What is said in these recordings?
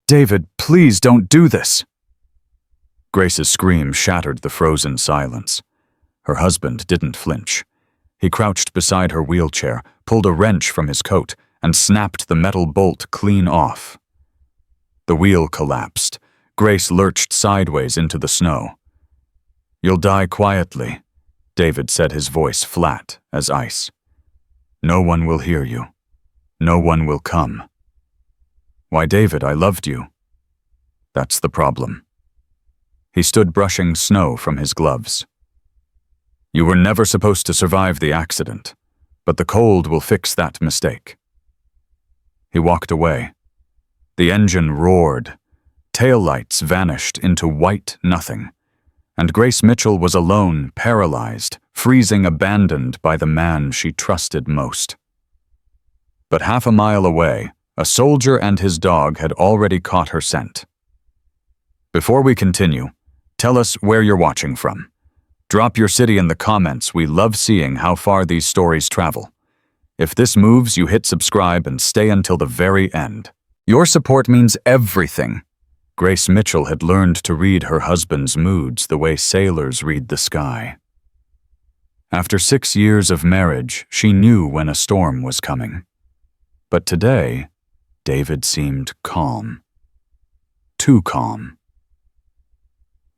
David, please don't do this. Grace's scream shattered the frozen silence. Her husband didn't flinch. He crouched beside her wheelchair, pulled a wrench from his coat, and snapped the metal bolt clean off. The wheel collapsed. Grace lurched sideways into the snow. "You'll die quietly," David said, his voice flat as ice. "No one will hear you. No one will come." "Why, David, I loved you." "That's the problem." He stood brushing snow from his gloves. "You were never supposed to survive the accident, but the cold will fix that mistake." He walked away. The engine roared. Taillights vanished into white nothing, and Grace Mitchell was alone, paralyzed, freezing, abandoned by the man she trusted most. But half a mile away, a soldier and his dog had already caught her scent. "Before we continue, tell us where you're watching from. Drop your city in the comments. We love seeing how far these stories travel. If this moves you, hit subscribe and stay until the very end. Your support means everything." Grace Mitchell had learned to read her husband's moods the way sailors read the sky. After 6 years of marriage, she knew when a storm was coming. But today, David seemed calm. Too calm.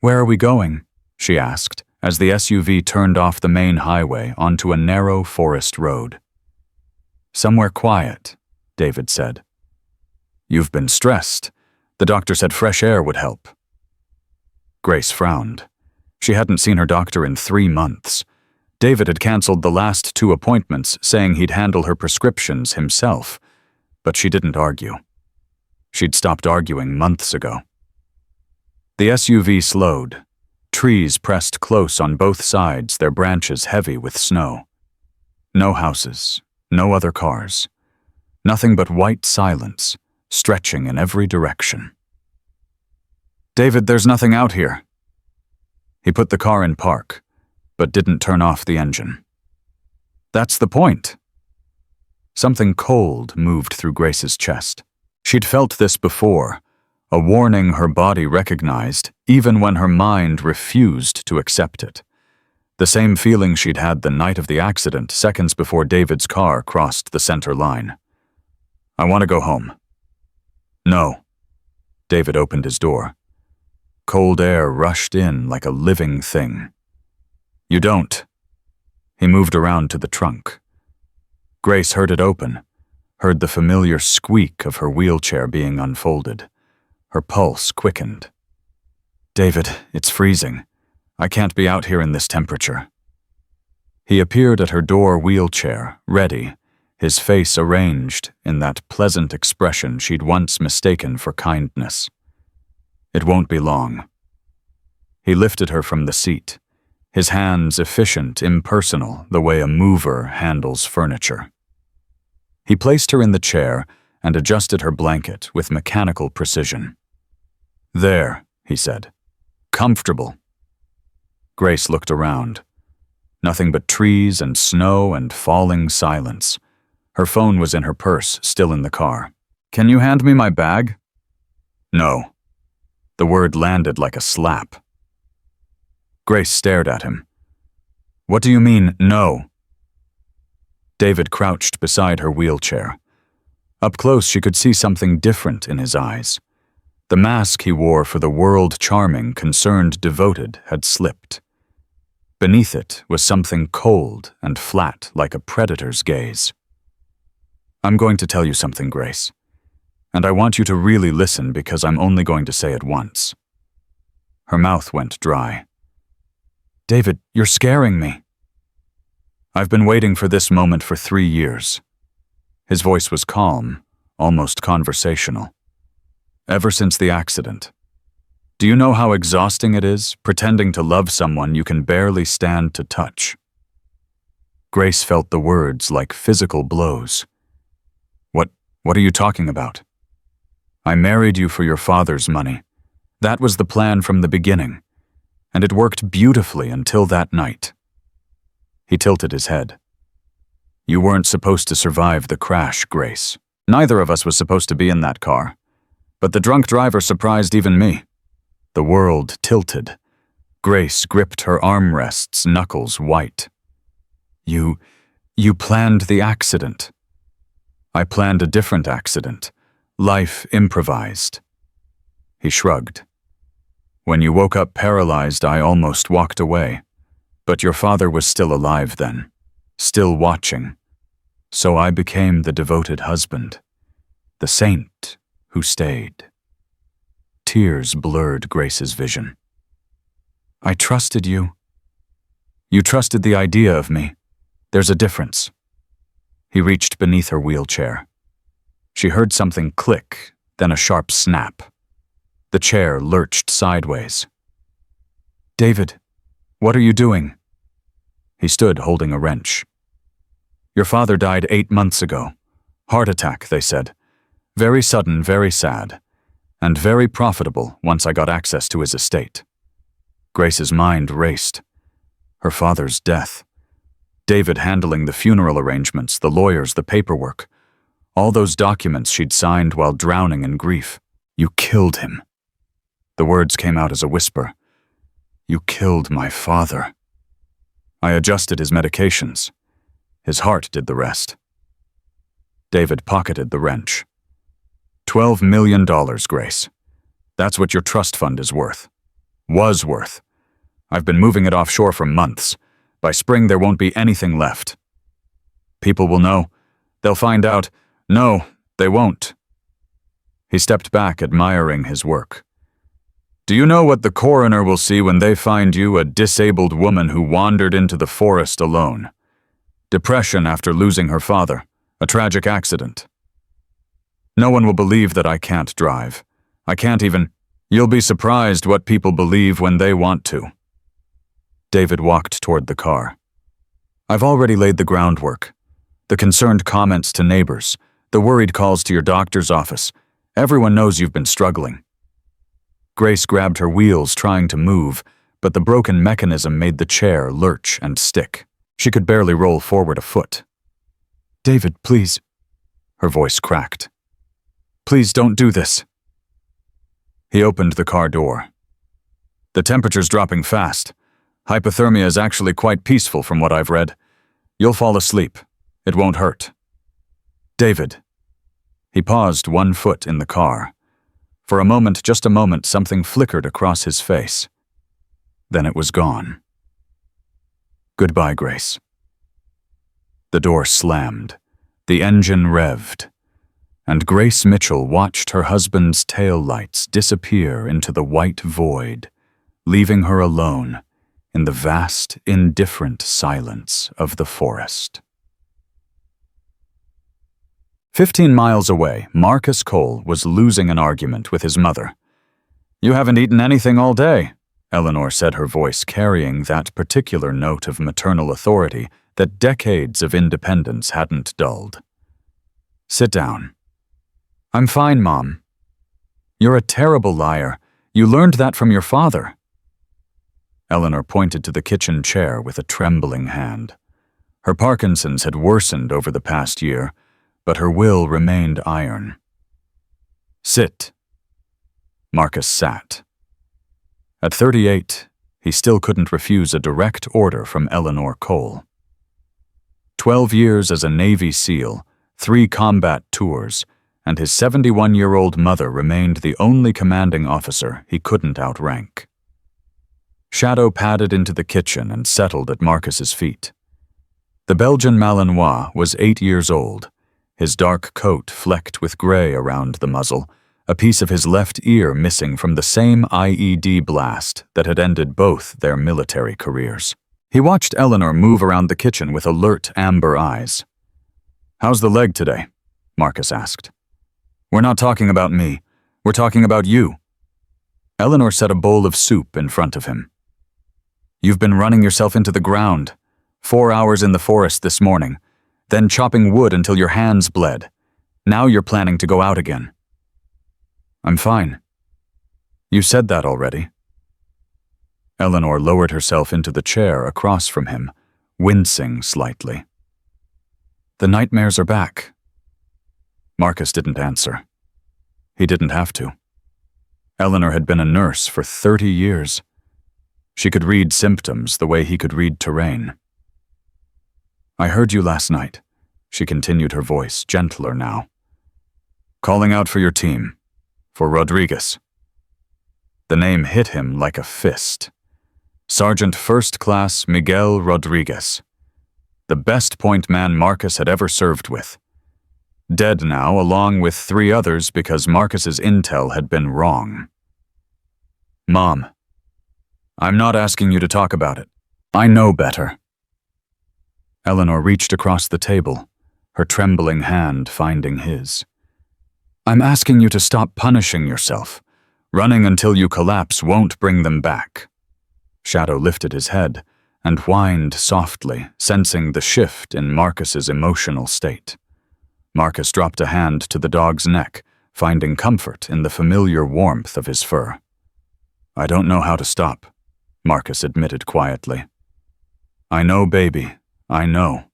"Where are we going?" she asked, as the SUV turned off the main highway onto a narrow forest road. "Somewhere quiet," David said. "You've been stressed. The doctor said fresh air would help." Grace frowned. She hadn't seen her doctor in 3 months. David had canceled the last 2 appointments, saying he'd handle her prescriptions himself, but she didn't argue. She'd stopped arguing months ago. The SUV slowed. Trees pressed close on both sides, their branches heavy with snow. No houses, no other cars. Nothing but white silence, stretching in every direction. "David, there's nothing out here." He put the car in park, but didn't turn off the engine. "That's the point." Something cold moved through Grace's chest. She'd felt this before, a warning her body recognized, even when her mind refused to accept it. The same feeling she'd had the night of the accident, seconds before David's car crossed the center line. "I want to go home." "No." David opened his door. Cold air rushed in like a living thing. "You don't." He moved around to the trunk. Grace heard it open, heard the familiar squeak of her wheelchair being unfolded. Her pulse quickened. "David, it's freezing. I can't be out here in this temperature." He appeared at her door wheelchair, ready, his face arranged in that pleasant expression she'd once mistaken for kindness. "It won't be long." He lifted her from the seat, his hands efficient, impersonal, the way a mover handles furniture. He placed her in the chair and adjusted her blanket with mechanical precision. "There," he said. "Comfortable." Grace looked around. Nothing but trees and snow and falling silence. Her phone was in her purse, still in the car. "Can you hand me my bag?" "No." The word landed like a slap. Grace stared at him. "What do you mean, no?" David crouched beside her wheelchair. Up close, she could see something different in his eyes. The mask he wore for the world charming, concerned, devoted had slipped. Beneath it was something cold and flat like a predator's gaze. "I'm going to tell you something, Grace. And I want you to really listen because I'm only going to say it once." Her mouth went dry. "David, you're scaring me." "I've been waiting for this moment for 3 years." His voice was calm, almost conversational. "Ever since the accident. Do you know how exhausting it is, pretending to love someone you can barely stand to touch?" Grace felt the words like physical blows. What are you talking about?" "I married you for your father's money. That was the plan from the beginning. And it worked beautifully until that night." He tilted his head. "You weren't supposed to survive the crash, Grace. Neither of us was supposed to be in that car. But the drunk driver surprised even me. The world tilted. Grace gripped her armrests, knuckles white. You planned the accident. I planned a different accident. Life improvised. He shrugged. When you woke up paralyzed, I almost walked away. But your father was still alive then, still watching. So I became the devoted husband, the saint who stayed. Tears blurred Grace's vision. I trusted you. You trusted the idea of me. There's a difference. He reached beneath her wheelchair. She heard something click, then a sharp snap. The chair lurched sideways. David, what are you doing? He stood holding a wrench. Your father died 8 months ago. Heart attack, they said. Very sudden, very sad. And very profitable once I got access to his estate. Grace's mind raced. Her father's death. David handling the funeral arrangements, the lawyers, the paperwork. All those documents she'd signed while drowning in grief. You killed him. The words came out as a whisper. You killed my father. I adjusted his medications. His heart did the rest. David pocketed the wrench. $12 million, Grace. That's what your trust fund is worth. Was worth. I've been moving it offshore for months. By spring, there won't be anything left. People will know. They'll find out. No, they won't. He stepped back, admiring his work. Do you know what the coroner will see when they find you a disabled woman who wandered into the forest alone? Depression after losing her father. A tragic accident. No one will believe that I can't drive. I can't even. You'll be surprised what people believe when they want to. David walked toward the car. I've already laid the groundwork. The concerned comments to neighbors, the worried calls to your doctor's office. Everyone knows you've been struggling. Grace grabbed her wheels, trying to move, but the broken mechanism made the chair lurch and stick. She could barely roll forward a foot. David, please. Her voice cracked. Please don't do this. He opened the car door. The temperature's dropping fast. Hypothermia is actually quite peaceful from what I've read. You'll fall asleep. It won't hurt. David. He paused 1 foot in the car. For a moment, just a moment, something flickered across his face. Then it was gone. Goodbye, Grace. The door slammed. The engine revved. And Grace Mitchell watched her husband's tail lights disappear into the white void, leaving her alone in the vast, indifferent silence of the forest. 15 miles away, Marcus Cole was losing an argument with his mother. You haven't eaten anything all day, Eleanor said, her voice carrying that particular note of maternal authority that decades of independence hadn't dulled. Sit down. I'm fine, Mom. You're a terrible liar. You learned that from your father. Eleanor pointed to the kitchen chair with a trembling hand. Her Parkinson's had worsened over the past year, but her will remained iron. Sit. Marcus sat. At 38, he still couldn't refuse a direct order from Eleanor Cole. 12 years as a Navy SEAL, 3 combat tours, and his 71-year-old mother remained the only commanding officer he couldn't outrank. Shadow padded into the kitchen and settled at Marcus's feet. The Belgian Malinois was 8 years old, his dark coat flecked with gray around the muzzle, a piece of his left ear missing from the same IED blast that had ended both their military careers. He watched Eleanor move around the kitchen with alert amber eyes. How's the leg today? Marcus asked. We're not talking about me. We're talking about you. Eleanor set a bowl of soup in front of him. You've been running yourself into the ground. 4 hours in the forest this morning, then chopping wood until your hands bled. Now you're planning to go out again. I'm fine. You said that already. Eleanor lowered herself into the chair across from him, wincing slightly. The nightmares are back. Marcus didn't answer. He didn't have to. Eleanor had been a nurse for 30 years. She could read symptoms the way he could read terrain. I heard you last night, she continued, her voice gentler now. Calling out for your team, for Rodriguez. The name hit him like a fist. Sergeant First Class Miguel Rodriguez. The best point man Marcus had ever served with. Dead now, along with 3 others because Marcus's intel had been wrong. Mom, I'm not asking you to talk about it. I know better. Eleanor reached across the table, her trembling hand finding his. I'm asking you to stop punishing yourself. Running until you collapse won't bring them back. Shadow lifted his head and whined softly, sensing the shift in Marcus's emotional state. Marcus dropped a hand to the dog's neck, finding comfort in the familiar warmth of his fur. I don't know how to stop, Marcus admitted quietly. I know, baby, I know.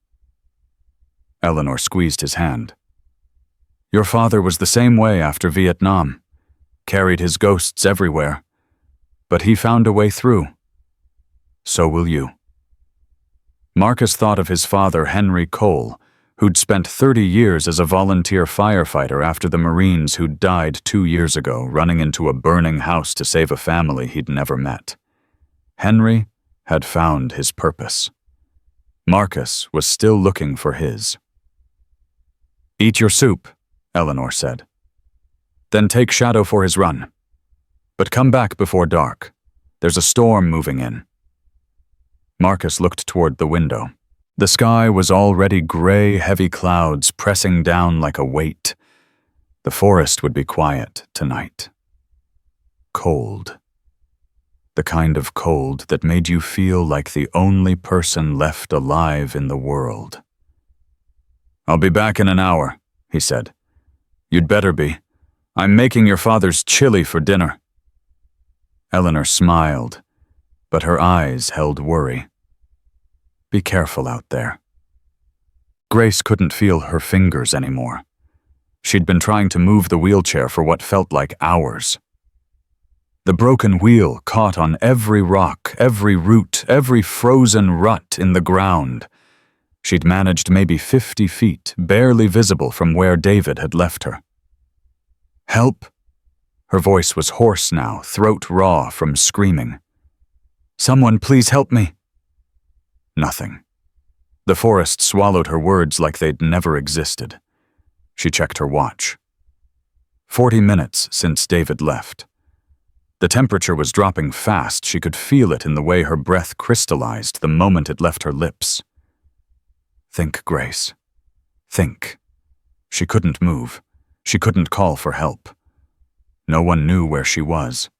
Eleanor squeezed his hand. Your father was the same way after Vietnam, carried his ghosts everywhere, but he found a way through. So will you. Marcus thought of his father, Henry Cole, who'd spent 30 years as a volunteer firefighter after the Marines who'd died 2 years ago, running into a burning house to save a family he'd never met. Henry had found his purpose. Marcus was still looking for his. Eat your soup, Eleanor said. Then take Shadow for his run. But come back before dark. There's a storm moving in. Marcus looked toward the window. The sky was already gray, heavy clouds pressing down like a weight. The forest would be quiet tonight. Cold. The kind of cold that made you feel like the only person left alive in the world. I'll be back in an hour, he said. You'd better be. I'm making your father's chili for dinner. Eleanor smiled, but her eyes held worry. Be careful out there. Grace couldn't feel her fingers anymore. She'd been trying to move the wheelchair for what felt like hours. The broken wheel caught on every rock, every root, every frozen rut in the ground. She'd managed maybe 50 feet, barely visible from where David had left her. Help! Her voice was hoarse now, throat raw from screaming. Someone please help me! Nothing. The forest swallowed her words like they'd never existed. She checked her watch. 40 minutes since David left. The temperature was dropping fast. She could feel it in the way her breath crystallized the moment it left her lips. Think, Grace. Think. She couldn't move. She couldn't call for help. No one knew where she was.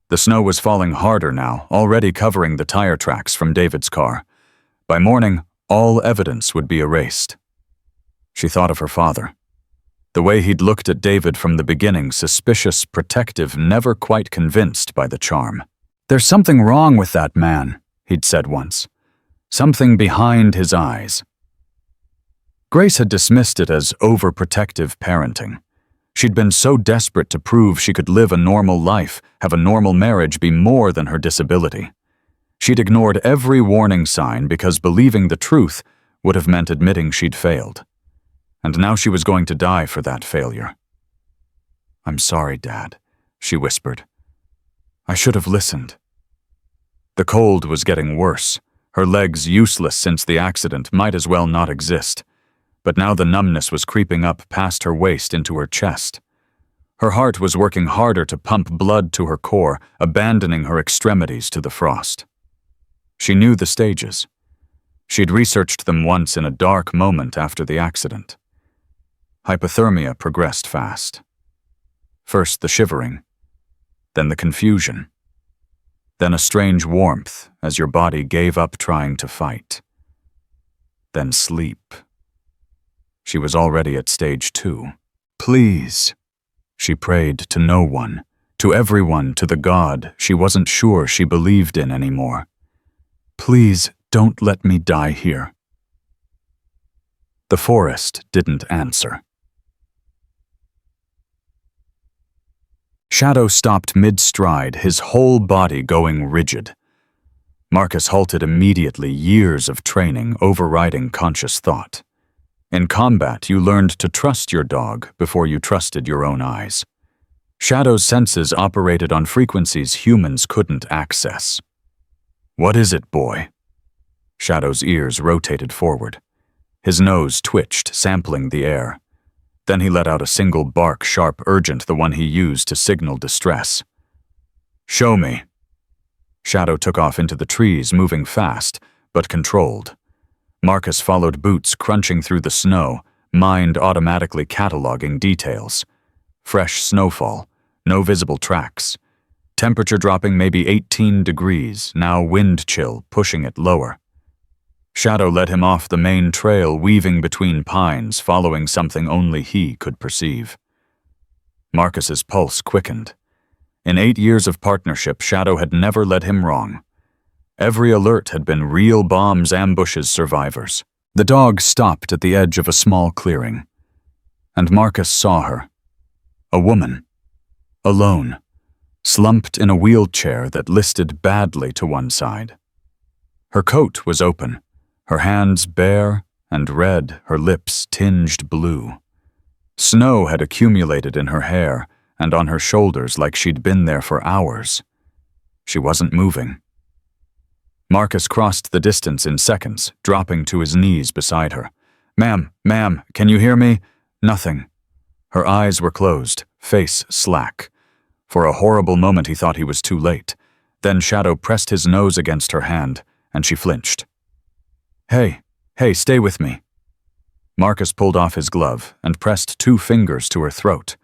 The snow was falling harder now, already covering the tire tracks from David's car. By morning, all evidence would be erased. She thought of her father. The way he'd looked at David from the beginning, suspicious, protective, never quite convinced by the charm. There's something wrong with that man, he'd said once. Something behind his eyes. Grace had dismissed it as overprotective parenting. She'd been so desperate to prove she could live a normal life, have a normal marriage, be more than her disability. She'd ignored every warning sign because believing the truth would have meant admitting she'd failed. And now she was going to die for that failure. I'm sorry, Dad, she whispered. I should have listened. The cold was getting worse. Her legs, useless since the accident, might as well not exist. But now the numbness was creeping up past her waist into her chest. Her heart was working harder to pump blood to her core, abandoning her extremities to the frost. She knew the stages. She'd researched them once in a dark moment after the accident. Hypothermia progressed fast. First the shivering, then the confusion, then a strange warmth as your body gave up trying to fight. Then sleep. She was already at stage 2. Please, she prayed to no one, to everyone, to the God she wasn't sure she believed in anymore. Please don't let me die here. The forest didn't answer. Shadow stopped mid-stride, his whole body going rigid. Marcus halted immediately, years of training overriding conscious thought. In combat, you learned to trust your dog before you trusted your own eyes. Shadow's senses operated on frequencies humans couldn't access. "What is it, boy?" Shadow's ears rotated forward. His nose twitched, sampling the air. Then he let out a single bark, sharp, urgent, the one he used to signal distress. "Show me." Shadow took off into the trees, moving fast, but controlled. Marcus followed, boots crunching through the snow, mind automatically cataloging details. Fresh snowfall, no visible tracks. Temperature dropping maybe 18 degrees, now wind chill, pushing it lower. Shadow led him off the main trail, weaving between pines, following something only he could perceive. Marcus's pulse quickened. In 8 years of partnership, Shadow had never led him wrong. Every alert had been real bombs, ambushes, survivors. The dog stopped at the edge of a small clearing, and Marcus saw her. A woman. Alone. Slumped in a wheelchair that listed badly to one side. Her coat was open, her hands bare and red, her lips tinged blue. Snow had accumulated in her hair and on her shoulders like she'd been there for hours. She wasn't moving. Marcus crossed the distance in seconds, dropping to his knees beside her. Ma'am, can you hear me?" Nothing. Her eyes were closed, face slack. For a horrible moment he thought he was too late. Then Shadow pressed his nose against her hand, and she flinched. Hey, stay with me." Marcus pulled off his glove and pressed 2 fingers to her throat.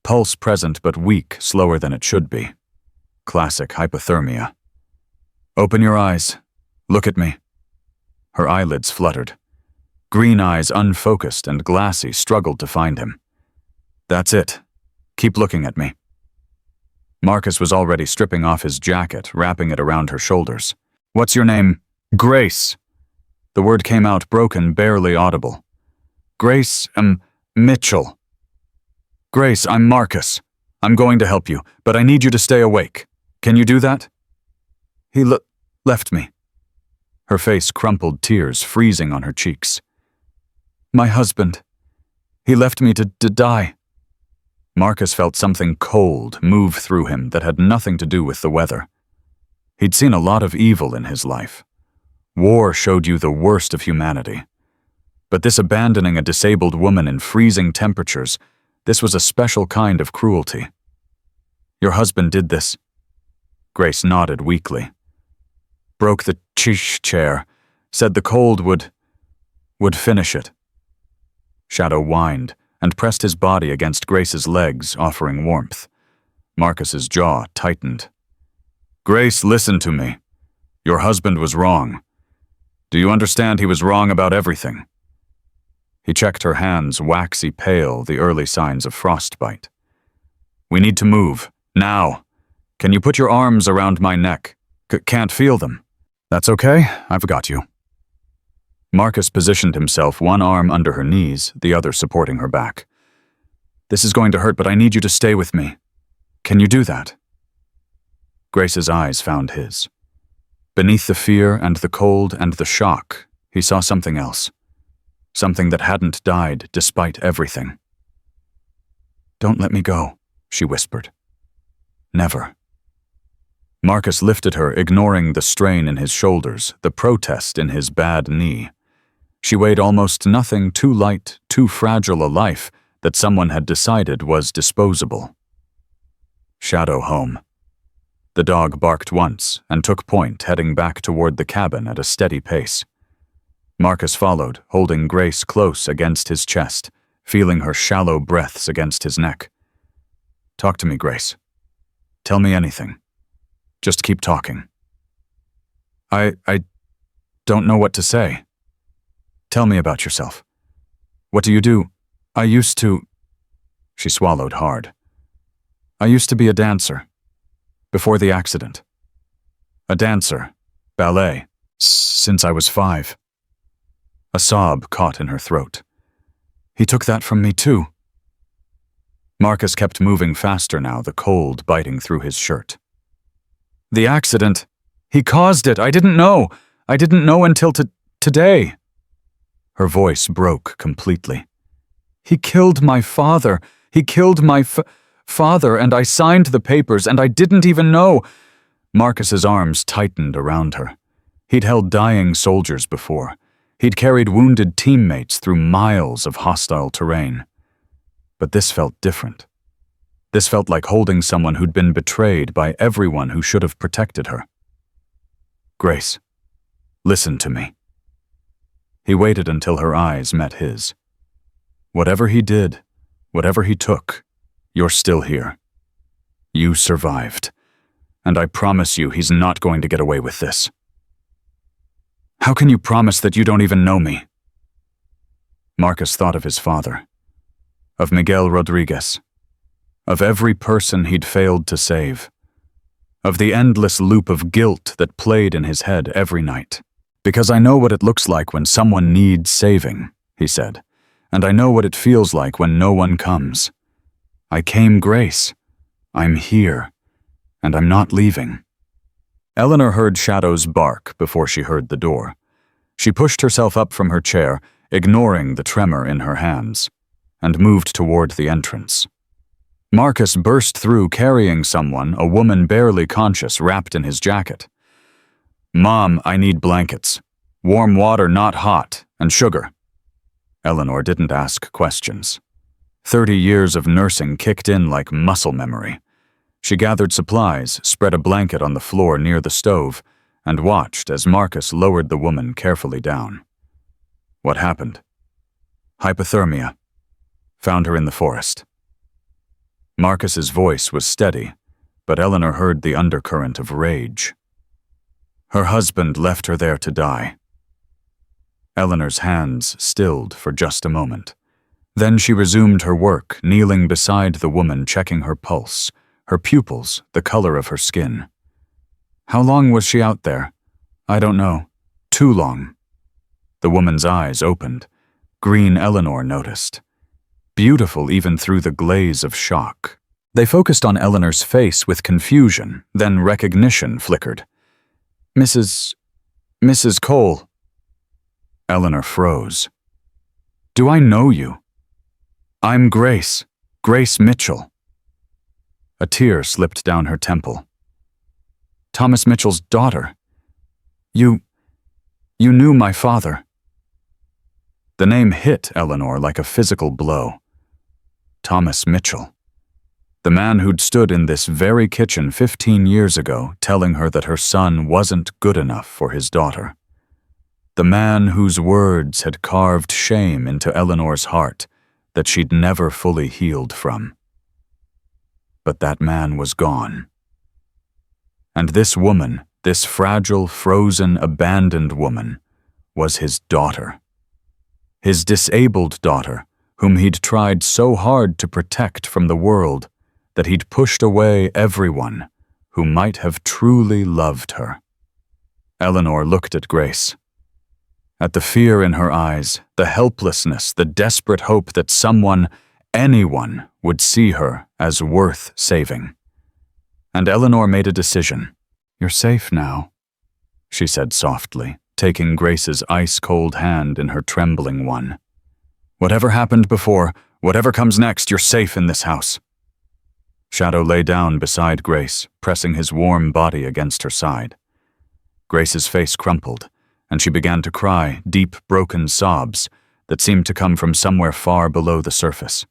Pulse present but weak, slower than it should be. Classic hypothermia. "Open your eyes. Look at me." Her eyelids fluttered. Green eyes, unfocused and glassy, struggled to find him. "That's it. Keep looking at me." Marcus was already stripping off his jacket, wrapping it around her shoulders. "What's your name?" "Grace." The word came out broken, barely audible. "Grace, Mitchell." "Grace, I'm Marcus. I'm going to help you, but I need you to stay awake. Can you do that?" "He left me." Her face crumpled, tears freezing on her cheeks. "My husband. He left me to die." Marcus felt something cold move through him that had nothing to do with the weather. He'd seen a lot of evil in his life. War showed you the worst of humanity. But this abandoning a disabled woman in freezing temperatures, this was a special kind of cruelty. "Your husband did this." Grace nodded weakly. "Broke the chair, said the cold would finish it." Shadow whined and pressed his body against Grace's legs, offering warmth. Marcus's jaw tightened. "Grace, listen to me. Your husband was wrong. Do you understand he was wrong about everything?" He checked her hands, waxy pale, the early signs of frostbite. "We need to move, now. Can you put your arms around my neck? Can't feel them." "That's okay, I've got you." Marcus positioned himself, one arm under her knees, the other supporting her back. "This is going to hurt, but I need you to stay with me. Can you do that?" Grace's eyes found his. Beneath the fear and the cold and the shock, he saw something else. Something that hadn't died despite everything. "Don't let me go," she whispered. "Never." Marcus lifted her, ignoring the strain in his shoulders, the protest in his bad knee. She weighed almost nothing, too light, too fragile a life that someone had decided was disposable. Shadow home. The dog barked once and took point, heading back toward the cabin at a steady pace. Marcus followed, holding Grace close against his chest, feeling her shallow breaths against his neck. "Talk to me, Grace. Tell me anything. Just keep talking." I don't know what to say." "Tell me about yourself. What do you do?" "I used to..." She swallowed hard. "I used to be a dancer. Before the accident. A dancer. Ballet. Since I was 5. A sob caught in her throat. "He took that from me too." Marcus kept moving faster now, the cold biting through his shirt. The accident. He caused it. I didn't know. I didn't know until today. Her voice broke completely. He killed my father. He killed my father, and I signed the papers, and I didn't even know. Marcus's arms tightened around her. He'd held dying soldiers before. He'd carried wounded teammates through miles of hostile terrain. But this felt different. This felt like holding someone who'd been betrayed by everyone who should have protected her. Grace, listen to me. He waited until her eyes met his. Whatever he did, whatever he took, you're still here. You survived. And I promise you he's not going to get away with this. How can you promise that you don't even know me? Marcus thought of his father, of Miguel Rodriguez, of every person he'd failed to save, of the endless loop of guilt that played in his head every night. Because I know what it looks like when someone needs saving, he said, and I know what it feels like when no one comes. I came, Grace. I'm here, and I'm not leaving. Eleanor heard shadows bark before she heard the door. She pushed herself up from her chair, ignoring the tremor in her hands, and moved toward the entrance. Marcus burst through carrying someone, a woman barely conscious, wrapped in his jacket. Mom, I need blankets. Warm water, not hot, and sugar. Eleanor didn't ask questions. 30 years of nursing kicked in like muscle memory. She gathered supplies, spread a blanket on the floor near the stove, and watched as Marcus lowered the woman carefully down. What happened? Hypothermia. Found her in the forest. Marcus's voice was steady, but Eleanor heard the undercurrent of rage. Her husband left her there to die. Eleanor's hands stilled for just a moment. Then she resumed her work, kneeling beside the woman, checking her pulse, her pupils the color of her skin. How long was she out there? I don't know. Too long. The woman's eyes opened. Green Eleanor noticed. Beautiful even through the glaze of shock. They focused on Eleanor's face with confusion, then recognition flickered. Mrs. Cole. Eleanor froze. Do I know you? I'm Grace Mitchell. A tear slipped down her temple. Thomas Mitchell's daughter. You knew my father. The name hit Eleanor like a physical blow. Thomas Mitchell. The man who'd stood in this very kitchen 15 years ago telling her that her son wasn't good enough for his daughter. The man whose words had carved shame into Eleanor's heart that she'd never fully healed from. But that man was gone. And this woman, this fragile, frozen, abandoned woman, was his daughter. His disabled daughter, whom he'd tried so hard to protect from the world that he'd pushed away everyone who might have truly loved her. Eleanor looked at Grace. At the fear in her eyes, the helplessness, the desperate hope that someone, anyone, would see her as worth saving. And Eleanor made a decision. You're safe now, she said softly, taking Grace's ice-cold hand in her trembling one. Whatever happened before, whatever comes next, you're safe in this house. Shadow lay down beside Grace, pressing his warm body against her side. Grace's face crumpled, and she began to cry deep, broken sobs that seemed to come from somewhere far below the surface.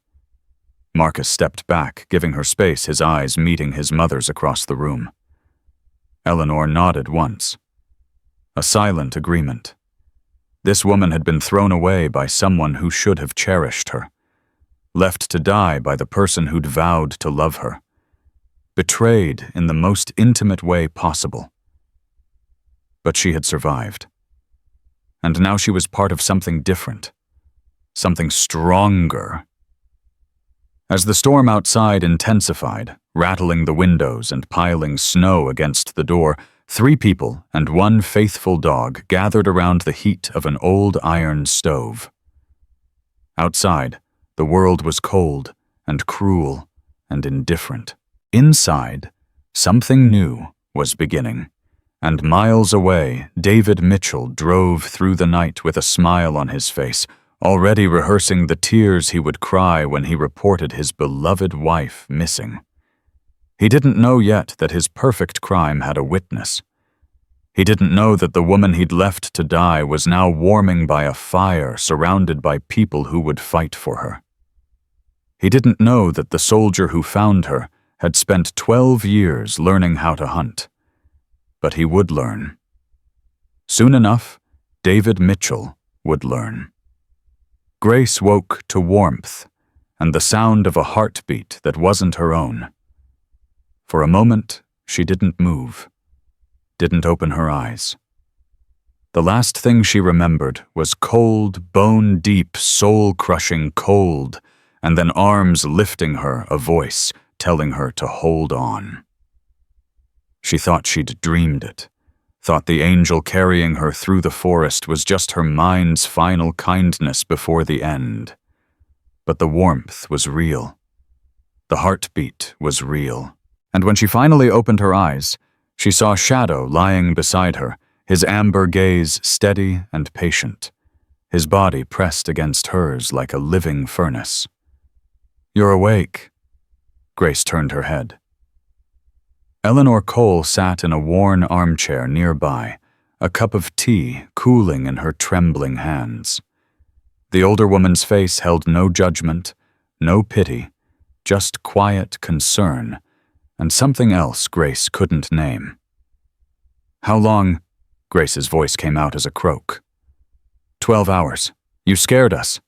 Marcus stepped back, giving her space, his eyes meeting his mother's across the room. Eleanor nodded once. A silent agreement. This woman had been thrown away by someone who should have cherished her, left to die by the person who'd vowed to love her, betrayed in the most intimate way possible. But she had survived. And now she was part of something different, something stronger. As the storm outside intensified, rattling the windows and piling snow against the door, 3 people and 1 faithful dog gathered around the heat of an old iron stove. Outside, the world was cold and cruel and indifferent. Inside, something new was beginning, and miles away, David Mitchell drove through the night with a smile on his face, already rehearsing the tears he would cry when he reported his beloved wife missing. He didn't know yet that his perfect crime had a witness. He didn't know that the woman he'd left to die was now warming by a fire surrounded by people who would fight for her. He didn't know that the soldier who found her had spent 12 years learning how to hunt. But he would learn. Soon enough, David Mitchell would learn. Grace woke to warmth and the sound of a heartbeat that wasn't her own. For a moment, she didn't move, didn't open her eyes. The last thing she remembered was cold, bone-deep, soul-crushing cold, and then arms lifting her, a voice telling her to hold on. She thought she'd dreamed it, thought the angel carrying her through the forest was just her mind's final kindness before the end. But the warmth was real. The heartbeat was real. And when she finally opened her eyes, she saw Shadow lying beside her, his amber gaze steady and patient, his body pressed against hers like a living furnace. "You're awake." Grace turned her head. Eleanor Cole sat in a worn armchair nearby, a cup of tea cooling in her trembling hands. The older woman's face held no judgment, no pity, just quiet concern, and something else Grace couldn't name. "How long?" Grace's voice came out as a croak. 12 hours. You scared us."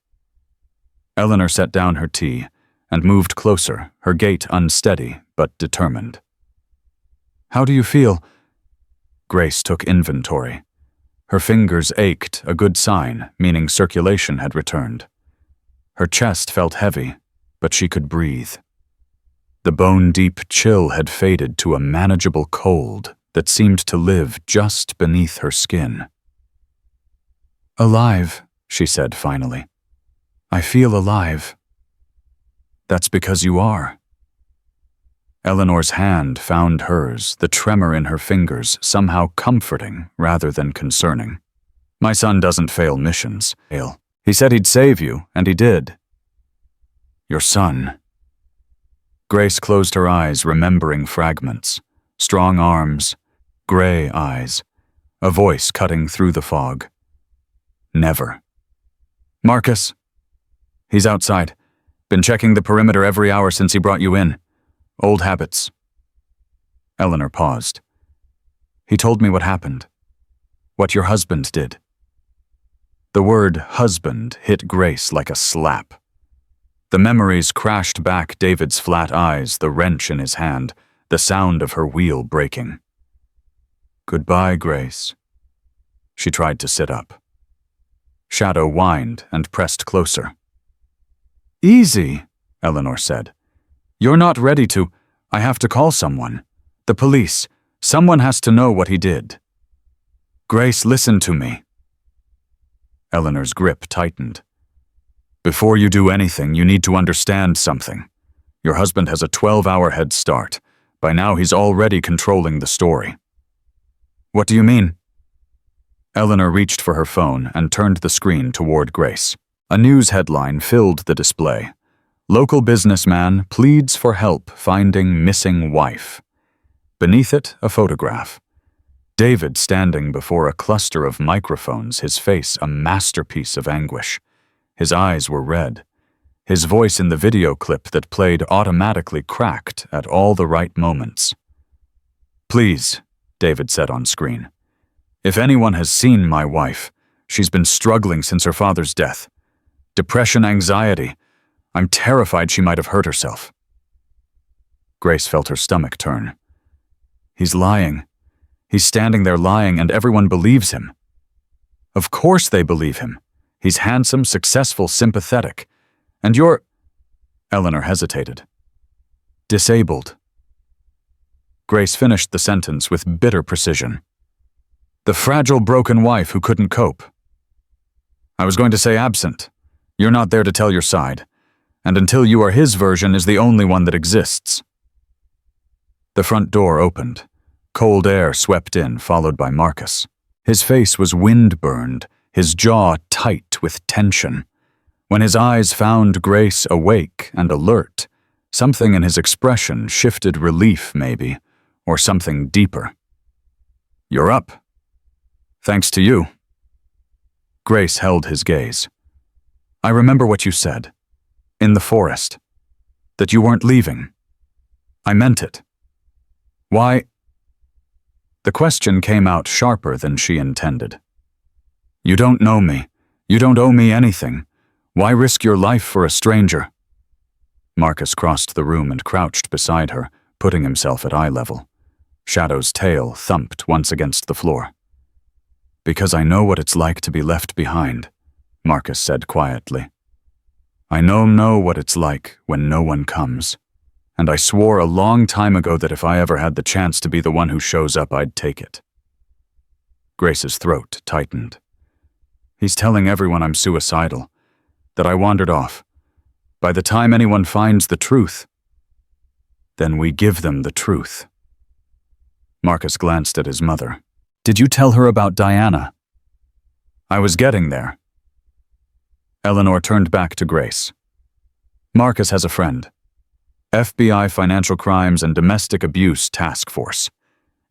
Eleanor set down her tea and moved closer, her gait unsteady but determined. "How do you feel?" Grace took inventory. Her fingers ached, a good sign, meaning circulation had returned. Her chest felt heavy, but she could breathe. The bone-deep chill had faded to a manageable cold that seemed to live just beneath her skin. "Alive," she said finally. "I feel alive." "That's because you are." Eleanor's hand found hers, the tremor in her fingers somehow comforting rather than concerning. "My son doesn't fail missions. He said he'd save you, and he did." "Your son." Grace closed her eyes, remembering fragments. Strong arms, gray eyes, a voice cutting through the fog. "Never." "Marcus?" "He's outside. Been checking the perimeter every hour since he brought you in. Old habits." Eleanor paused. "He told me what happened. What your husband did." The word husband hit Grace like a slap. The memories crashed back David's flat eyes, the wrench in his hand, the sound of her wheel breaking. "Goodbye, Grace." She tried to sit up. Shadow whined and pressed closer. "Easy," Eleanor said. "You're not ready to. I have to call someone. The police. Someone has to know what he did." "Grace, listen to me." Eleanor's grip tightened. "Before you do anything, you need to understand something. Your husband has a 12-hour head start. By now he's already controlling the story." "What do you mean?" Eleanor reached for her phone and turned the screen toward Grace. A news headline filled the display. "Local businessman pleads for help finding missing wife." Beneath it, a photograph. David standing before a cluster of microphones, his face a masterpiece of anguish. His eyes were red. His voice in the video clip that played automatically cracked at all the right moments. "Please," David said on screen. "If anyone has seen my wife, she's been struggling since her father's death. Depression, anxiety. I'm terrified she might have hurt herself." Grace felt her stomach turn. He's lying. He's standing there lying and everyone believes him. Of course they believe him. He's handsome, successful, sympathetic. And you're... Eleanor hesitated. "Disabled." Grace finished the sentence with bitter precision. "The fragile, broken wife who couldn't cope." "I was going to say absent. You're not there to tell your side. And until you are his version is the only one that exists. The front door opened. Cold air swept in, followed by Marcus. His face was wind-burned, his jaw tight with tension. When his eyes found Grace awake and alert, something in his expression shifted relief, maybe, or something deeper. "You're up. Thanks to you." Grace held his gaze. "I remember what you said. In the forest. That you weren't leaving. I meant it. Why?" The question came out sharper than she intended. "You don't know me. You don't owe me anything. Why risk your life for a stranger?" Marcus crossed the room and crouched beside her, putting himself at eye level. Shadow's tail thumped once against the floor. "Because I know what it's like to be left behind," Marcus said quietly. "I know what it's like when no one comes. And I swore a long time ago that if I ever had the chance to be the one who shows up, I'd take it." Grace's throat tightened. "He's telling everyone I'm suicidal, that I wandered off. By the time anyone finds the truth, then we give them the truth." Marcus glanced at his mother. "Did you tell her about Diana?" "I was getting there." Eleanor turned back to Grace. "Marcus has a friend. FBI Financial Crimes and Domestic Abuse Task Force.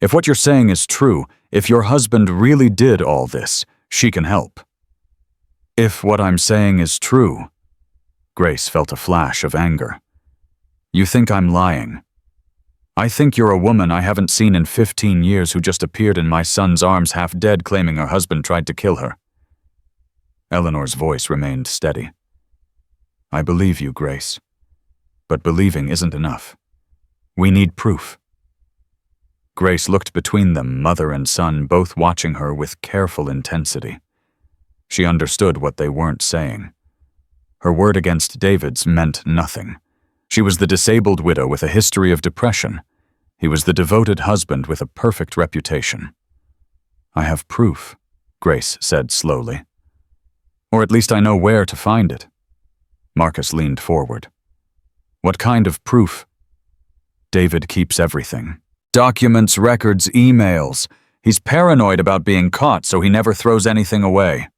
If what you're saying is true, if your husband really did all this, she can help." "If what I'm saying is true," Grace felt a flash of anger. "You think I'm lying. I think you're a woman I haven't seen in 15 years who just appeared in my son's arms half dead, claiming her husband tried to kill her." Eleanor's voice remained steady. "I believe you, Grace. But believing isn't enough. We need proof." Grace looked between them, mother and son, both watching her with careful intensity. She understood what they weren't saying. Her word against David's meant nothing. She was the disabled widow with a history of depression. He was the devoted husband with a perfect reputation. "I have proof," Grace said slowly. "Or at least I know where to find it." Marcus leaned forward. "What kind of proof?" "David keeps everything. Documents, records, emails. He's paranoid about being caught, so he never throws anything away."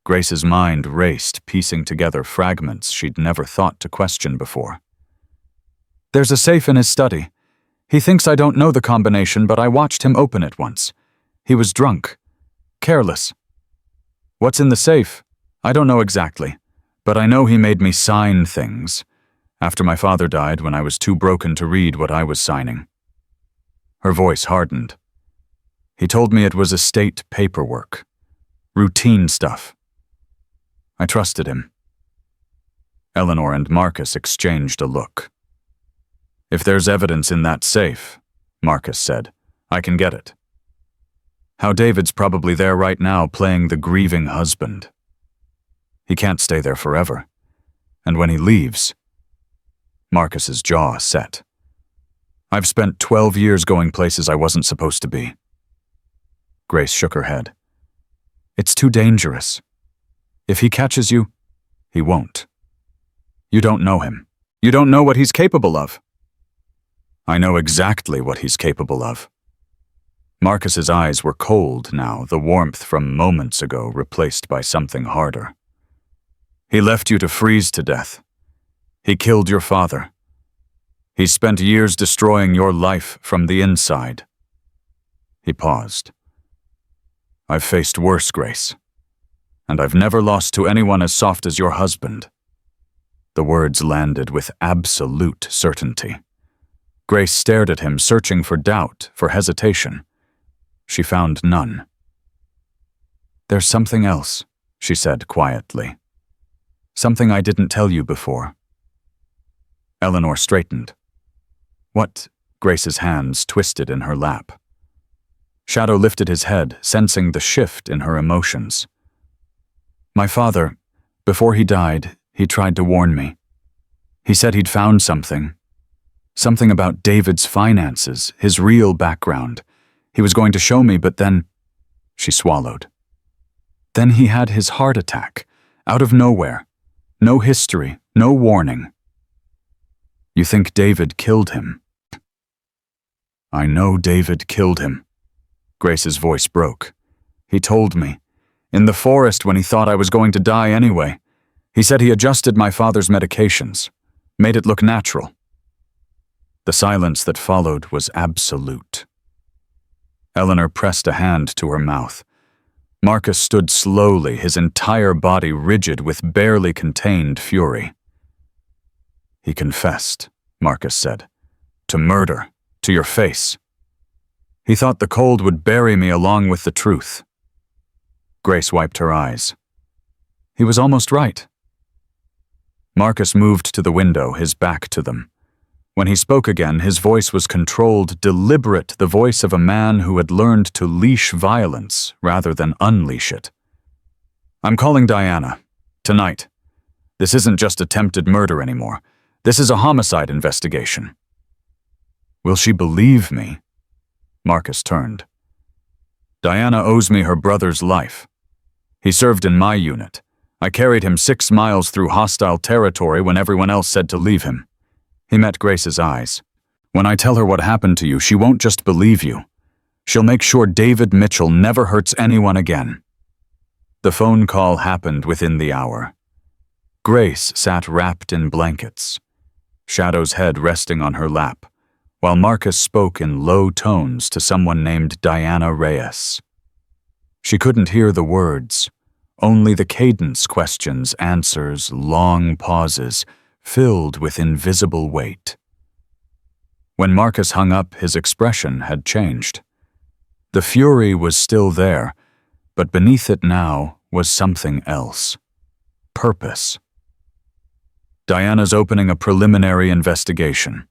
Grace's mind raced, piecing together fragments she'd never thought to question before. "There's a safe in his study. He thinks I don't know the combination, but I watched him open it once. He was drunk. Careless. What's in the safe? I don't know exactly, but I know he made me sign things. After my father died, when I was too broken to read what I was signing." Her voice hardened. "He told me it was estate paperwork. Routine stuff. I trusted him." Eleanor and Marcus exchanged a look. "If there's evidence in that safe," Marcus said, "I can get it. How David's probably there right now playing the grieving husband. He can't stay there forever. And when he leaves..." Marcus's jaw set. "I've spent 12 years going places I wasn't supposed to be." Grace shook her head. "It's too dangerous. If he catches you, he won't. You don't know him. You don't know what he's capable of." "I know exactly what he's capable of." Marcus's eyes were cold now, the warmth from moments ago replaced by something harder. "He left you to freeze to death. He killed your father. He spent years destroying your life from the inside." He paused. "I've faced worse, Grace. And I've never lost to anyone as soft as your husband." The words landed with absolute certainty. Grace stared at him, searching for doubt, for hesitation. She found none. "There's something else," she said quietly. "Something I didn't tell you before." Eleanor straightened. "What?" Grace's hands twisted in her lap. Shadow lifted his head, sensing the shift in her emotions. "My father, before he died, he tried to warn me. He said he'd found something. Something about David's finances, his real background. He was going to show me, but then..." She swallowed. "Then he had his heart attack, out of nowhere. No history, No warning. You think David killed him? I know David killed him. Grace's voice broke. He told me. In the forest when he thought I was going to die anyway. He said he adjusted my father's medications, made it look natural. The silence that followed was absolute. Eleanor pressed a hand to her mouth. Marcus stood slowly, his entire body rigid with barely contained fury. He confessed, Marcus said, to murder, to your face. He thought the cold would bury me along with the truth. Grace wiped her eyes. He was almost right. Marcus moved to the window, his back to them. When he spoke again, his voice was controlled, deliberate, the voice of a man who had learned to leash violence rather than unleash it. I'm calling Diana. Tonight. This isn't just attempted murder anymore. This is a homicide investigation. Will she believe me? Marcus turned. Diana owes me her brother's life. He served in my unit. I carried him 6 miles through hostile territory when everyone else said to leave him. He met Grace's eyes. When I tell her what happened to you, she won't just believe you. She'll make sure David Mitchell never hurts anyone again. The phone call happened within the hour. Grace sat wrapped in blankets, Shadow's head resting on her lap, while Marcus spoke in low tones to someone named Diana Reyes. She couldn't hear the words, only the cadence, questions, answers, long pauses, filled with invisible weight. When Marcus hung up, his expression had changed. The fury was still there, but beneath it now was something else. Purpose. Diana's opening a preliminary investigation.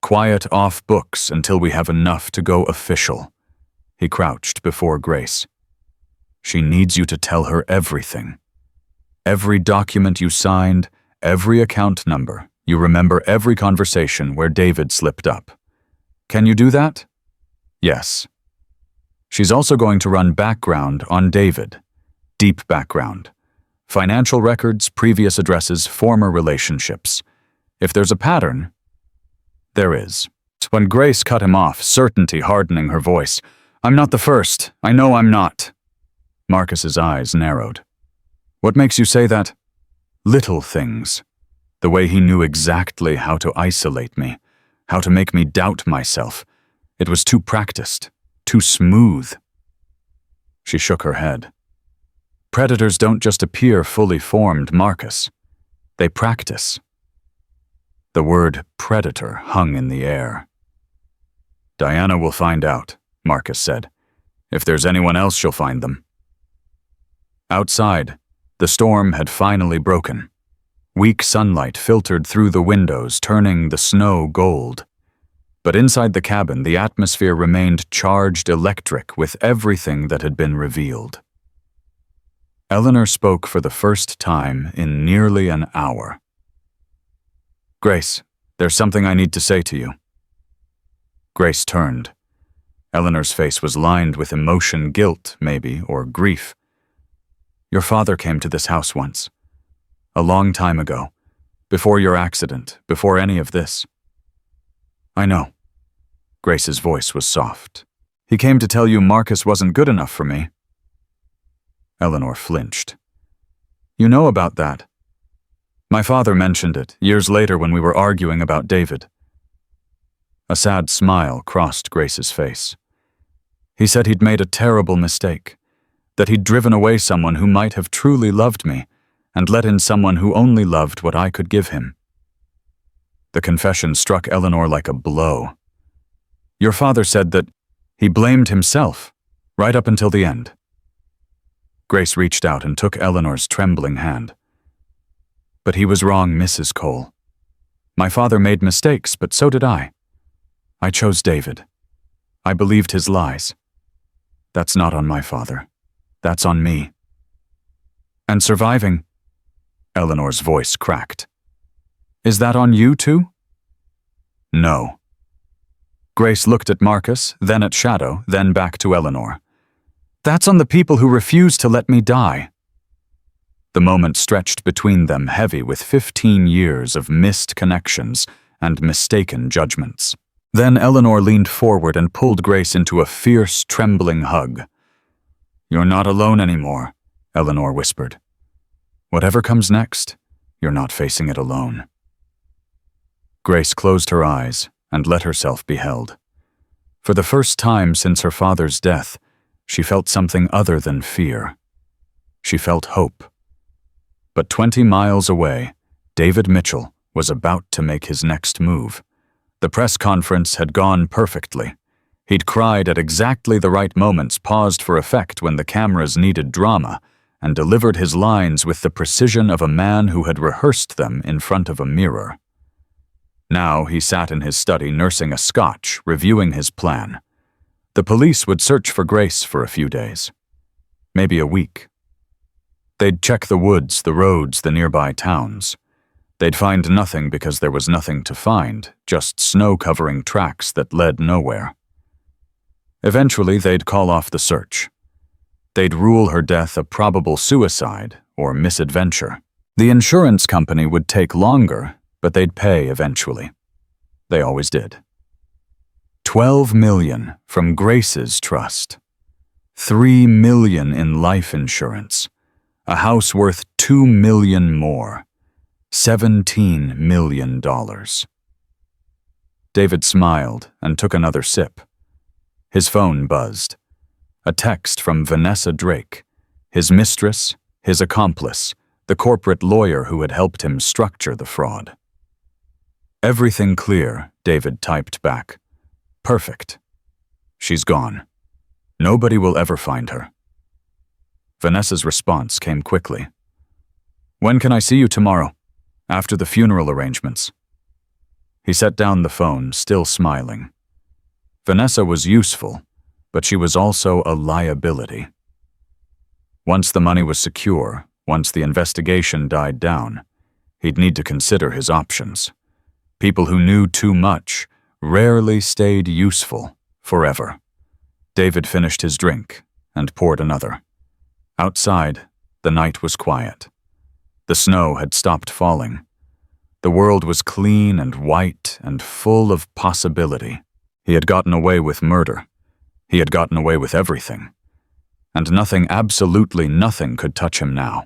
Quiet off books until we have enough to go official. He crouched before Grace. She needs you to tell her everything. Every document you signed, every account number, you remember every conversation where David slipped up. Can you do that? Yes. She's also going to run background on David. Deep background. Financial records, previous addresses, former relationships. If there's a pattern, there is. When Grace cut him off, certainty hardening her voice. I'm not the first. I know I'm not. Marcus's eyes narrowed. What makes you say that? Little things. The way he knew exactly how to isolate me, how to make me doubt myself. It was too practiced, too smooth. She shook her head. Predators don't just appear fully formed, Marcus. They practice. The word predator hung in the air. Diana will find out, Marcus said. If there's anyone else, she'll find them. Outside, the storm had finally broken. Weak sunlight filtered through the windows, turning the snow gold. But inside the cabin, the atmosphere remained charged electric with everything that had been revealed. Eleanor spoke for the first time in nearly an hour. Grace, there's something I need to say to you. Grace turned. Eleanor's face was lined with emotion, guilt, maybe, or grief. Your father came to this house once. A long time ago. Before your accident, before any of this. I know. Grace's voice was soft. He came to tell you Marcus wasn't good enough for me. Eleanor flinched. You know about that. My father mentioned it years later when we were arguing about David. A sad smile crossed Grace's face. He said he'd made a terrible mistake, that he'd driven away someone who might have truly loved me and let in someone who only loved what I could give him. The confession struck Eleanor like a blow. Your father said that he blamed himself, right up until the end. Grace reached out and took Eleanor's trembling hand. But he was wrong, Mrs. Cole. My father made mistakes, but so did I. I chose David. I believed his lies. That's not on my father. That's on me. And surviving, Eleanor's voice cracked. Is that on you too? No. Grace looked at Marcus, then at Shadow, then back to Eleanor. That's on the people who refuse to let me die. The moment stretched between them heavy with 15 years of missed connections and mistaken judgments. Then Eleanor leaned forward and pulled Grace into a fierce, trembling hug. "You're not alone anymore," Eleanor whispered. "Whatever comes next, you're not facing it alone." Grace closed her eyes and let herself be held. For the first time since her father's death, she felt something other than fear. She felt hope. But 20 miles away, David Mitchell was about to make his next move. The press conference had gone perfectly. He'd cried at exactly the right moments, paused for effect when the cameras needed drama, and delivered his lines with the precision of a man who had rehearsed them in front of a mirror. Now he sat in his study nursing a scotch, reviewing his plan. The police would search for Grace for a few days, maybe a week. They'd check the woods, the roads, the nearby towns. They'd find nothing because there was nothing to find, just snow-covering tracks that led nowhere. Eventually, they'd call off the search. They'd rule her death a probable suicide or misadventure. The insurance company would take longer, but they'd pay eventually. They always did. $12 million from Grace's trust. $3 million in life insurance. A house worth $2 million more. $17 million. David smiled and took another sip. His phone buzzed. A text from Vanessa Drake, his mistress, his accomplice, the corporate lawyer who had helped him structure the fraud. "Everything clear," David typed back. "Perfect. She's gone. Nobody will ever find her." Vanessa's response came quickly. "When can I see you tomorrow? After the funeral arrangements." He set down the phone, still smiling. Vanessa was useful, but she was also a liability. Once the money was secure, once the investigation died down, he'd need to consider his options. People who knew too much rarely stayed useful forever. David finished his drink and poured another. Outside, the night was quiet. The snow had stopped falling. The world was clean and white and full of possibility. He had gotten away with murder. He had gotten away with everything. And nothing, absolutely nothing, could touch him now.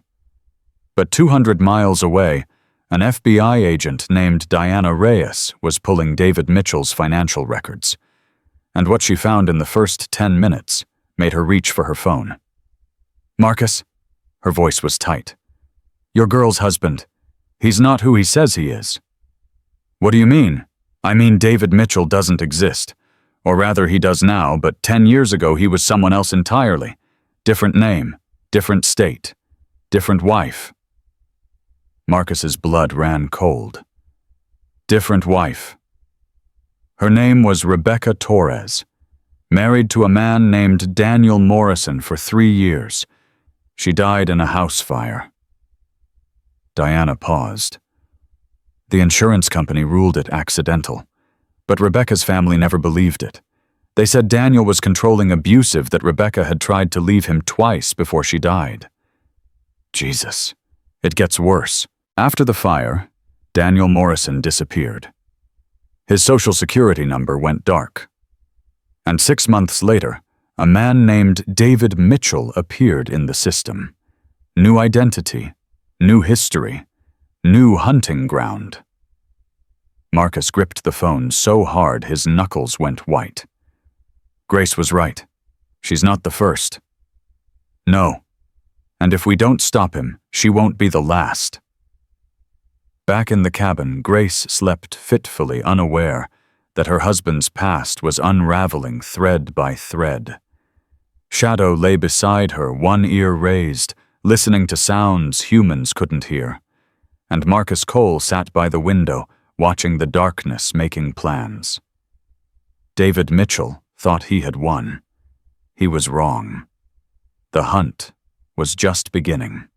But 200 miles away, an FBI agent named Diana Reyes was pulling David Mitchell's financial records. And what she found in the first 10 minutes made her reach for her phone. "Marcus," her voice was tight. "Your girl's husband. He's not who he says he is." "What do you mean?" "I mean David Mitchell doesn't exist. Or rather, he does now, but 10 years ago he was someone else entirely. Different name, different state, different wife." Marcus's blood ran cold. Different wife. Her name was Rebecca Torres, married to a man named Daniel Morrison for 3 years. She died in a house fire. Diana paused. The insurance company ruled it accidental, but Rebecca's family never believed it. They said Daniel was controlling, abusive, that Rebecca had tried to leave him twice before she died. Jesus, it gets worse. After the fire, Daniel Morrison disappeared. His Social Security number went dark. And 6 months later, a man named David Mitchell appeared in the system. New identity, new history, new hunting ground. Marcus gripped the phone so hard his knuckles went white. Grace was right. She's not the first. No. And if we don't stop him, she won't be the last. Back in the cabin, Grace slept fitfully, unaware that her husband's past was unraveling thread by thread. Shadow lay beside her, one ear raised, listening to sounds humans couldn't hear. And Marcus Cole sat by the window, watching the darkness, making plans. David Mitchell thought he had won. He was wrong. The hunt was just beginning.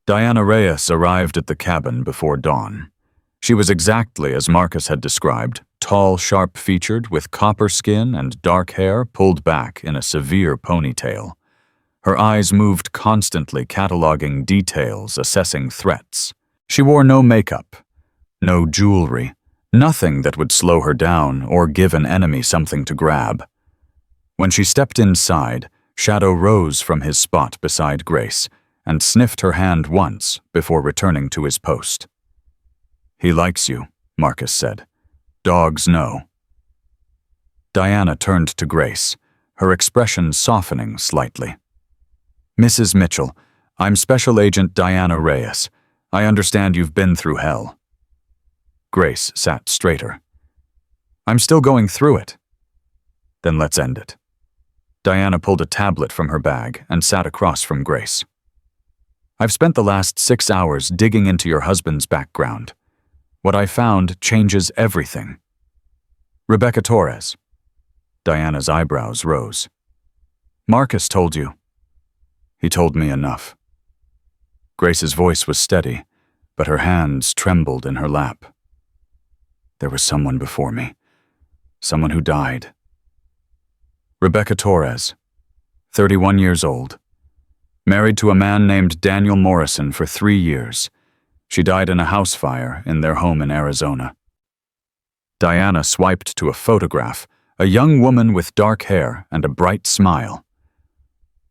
Diana Reyes arrived at the cabin before dawn. She was exactly as Marcus had described, tall, sharp-featured, with copper skin and dark hair pulled back in a severe ponytail. Her eyes moved constantly, cataloging details, assessing threats. She wore no makeup, no jewelry, nothing that would slow her down or give an enemy something to grab. When she stepped inside, Shadow rose from his spot beside Grace and sniffed her hand once before returning to his post. "He likes you," Marcus said. "Dogs know." Diana turned to Grace, her expression softening slightly. "Mrs. Mitchell, I'm Special Agent Diana Reyes. I understand you've been through hell." Grace sat straighter. "I'm still going through it." "Then let's end it." Diana pulled a tablet from her bag and sat across from Grace. "I've spent the last 6 hours digging into your husband's background. What I found changes everything." "Rebecca Torres." Diana's eyebrows rose. "Marcus told you." "He told me enough." Grace's voice was steady, but her hands trembled in her lap. "There was someone before me. Someone who died." Rebecca Torres, 31 years old. Married to a man named Daniel Morrison for 3 years. She died in a house fire in their home in Arizona. Diana swiped to a photograph, a young woman with dark hair and a bright smile.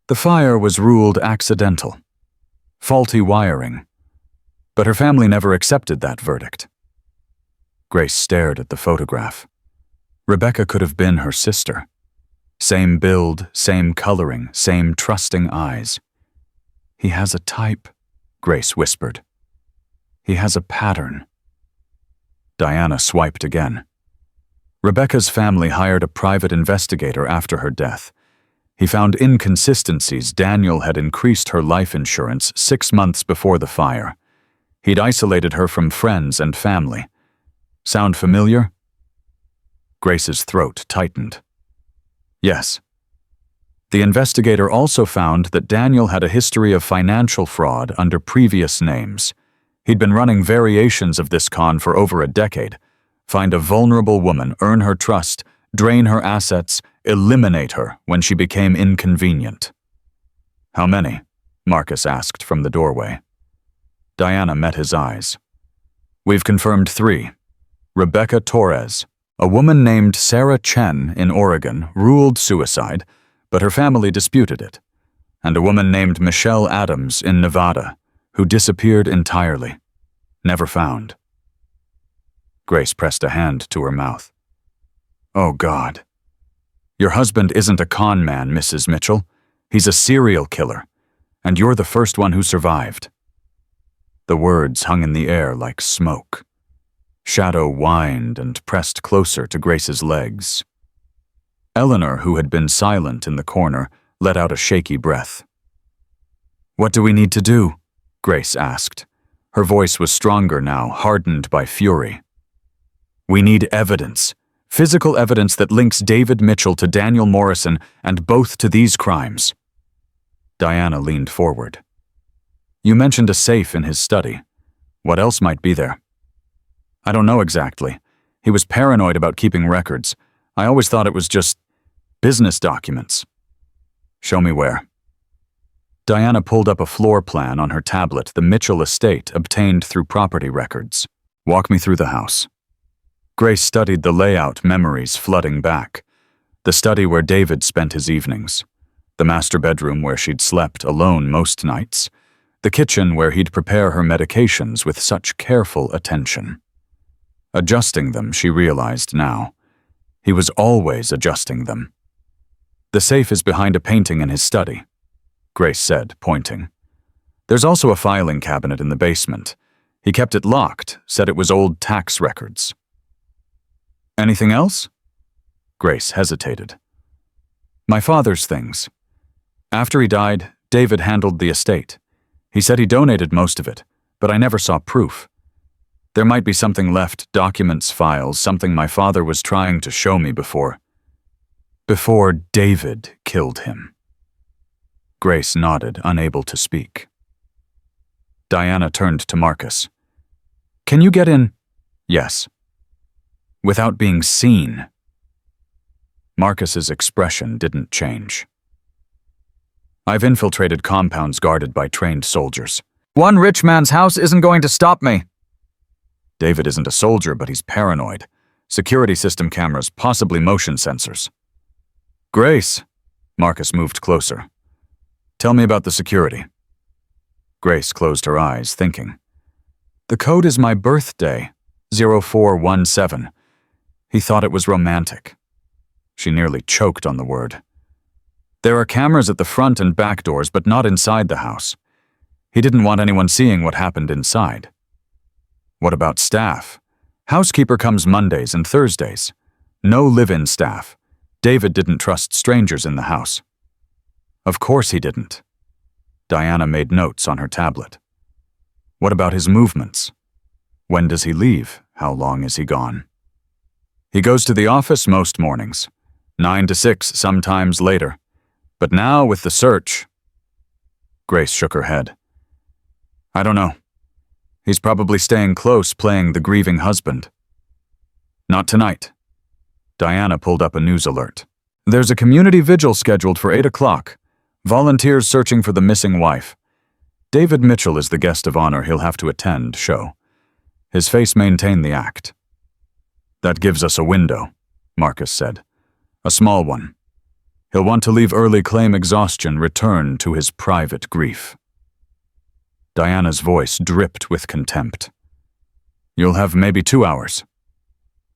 The fire was ruled accidental. Faulty wiring. But her family never accepted that verdict. Grace stared at the photograph. Rebecca could have been her sister. Same build, same coloring, same trusting eyes. "He has a type," Grace whispered. "He has a pattern." Diana swiped again. Rebecca's family hired a private investigator after her death. He found inconsistencies. Daniel had increased her life insurance 6 months before the fire. He'd isolated her from friends and family. Sound familiar? Grace's throat tightened. Yes. The investigator also found that Daniel had a history of financial fraud under previous names. He'd been running variations of this con for over a decade. Find a vulnerable woman, earn her trust, drain her assets, eliminate her when she became inconvenient. "How many?" Marcus asked from the doorway. Diana met his eyes. "We've confirmed 3. Rebecca Torres, a woman named Sarah Chen in Oregon, ruled suicide, but her family disputed it, and a woman named Michelle Adams in Nevada, who disappeared entirely. Never found." Grace pressed a hand to her mouth. "Oh, God. Your husband isn't a con man, Mrs. Mitchell. He's a serial killer, and you're the first one who survived." The words hung in the air like smoke. Shadow whined and pressed closer to Grace's legs. Eleanor, who had been silent in the corner, let out a shaky breath. "What do we need to do?" Grace asked. Her voice was stronger now, hardened by fury. "We need evidence. Physical evidence that links David Mitchell to Daniel Morrison and both to these crimes." Diana leaned forward. "You mentioned a safe in his study. What else might be there?" "I don't know exactly. He was paranoid about keeping records. I always thought it was just business documents." "Show me where." Diana pulled up a floor plan on her tablet, the Mitchell estate obtained through property records. "Walk me through the house." Grace studied the layout, memories flooding back. The study where David spent his evenings. The master bedroom where she'd slept alone most nights. The kitchen where he'd prepare her medications with such careful attention. Adjusting them, she realized now. He was always adjusting them. "The safe is behind a painting in his study," Grace said, pointing. "There's also a filing cabinet in the basement. He kept it locked, said it was old tax records." "Anything else?" Grace hesitated. "My father's things. After he died, David handled the estate. He said he donated most of it, but I never saw proof. There might be something left, documents, files, something my father was trying to show me before David killed him." Grace nodded, unable to speak. Diana turned to Marcus. "Can you get in?" "Yes." "Without being seen?" Marcus's expression didn't change. I've infiltrated compounds guarded by trained soldiers. One rich man's house isn't going to stop me. David isn't a soldier, but he's paranoid. Security system cameras, possibly motion sensors. Grace. Marcus moved closer. Tell me about the security. Grace closed her eyes, thinking. The code is my birthday, 0417. He thought it was romantic. She nearly choked on the word. There are cameras at the front and back doors, but not inside the house. He didn't want anyone seeing what happened inside. What about staff? Housekeeper comes Mondays and Thursdays. No live-in staff. David didn't trust strangers in the house. Of course he didn't. Diana made notes on her tablet. What about his movements? When does he leave? How long is he gone? He goes to the office most mornings, 9 to 6, sometimes later. But now with the search... Grace shook her head. I don't know. He's probably staying close, playing the grieving husband. Not tonight. Diana pulled up a news alert. There's a community vigil scheduled for 8 o'clock. Volunteers searching for the missing wife. David Mitchell is the guest of honor. He'll have to attend, show. His face maintained the act. That gives us a window, Marcus said. A small one. He'll want to leave early, claim exhaustion, return to his private grief. Diana's voice dripped with contempt. You'll have maybe 2 hours.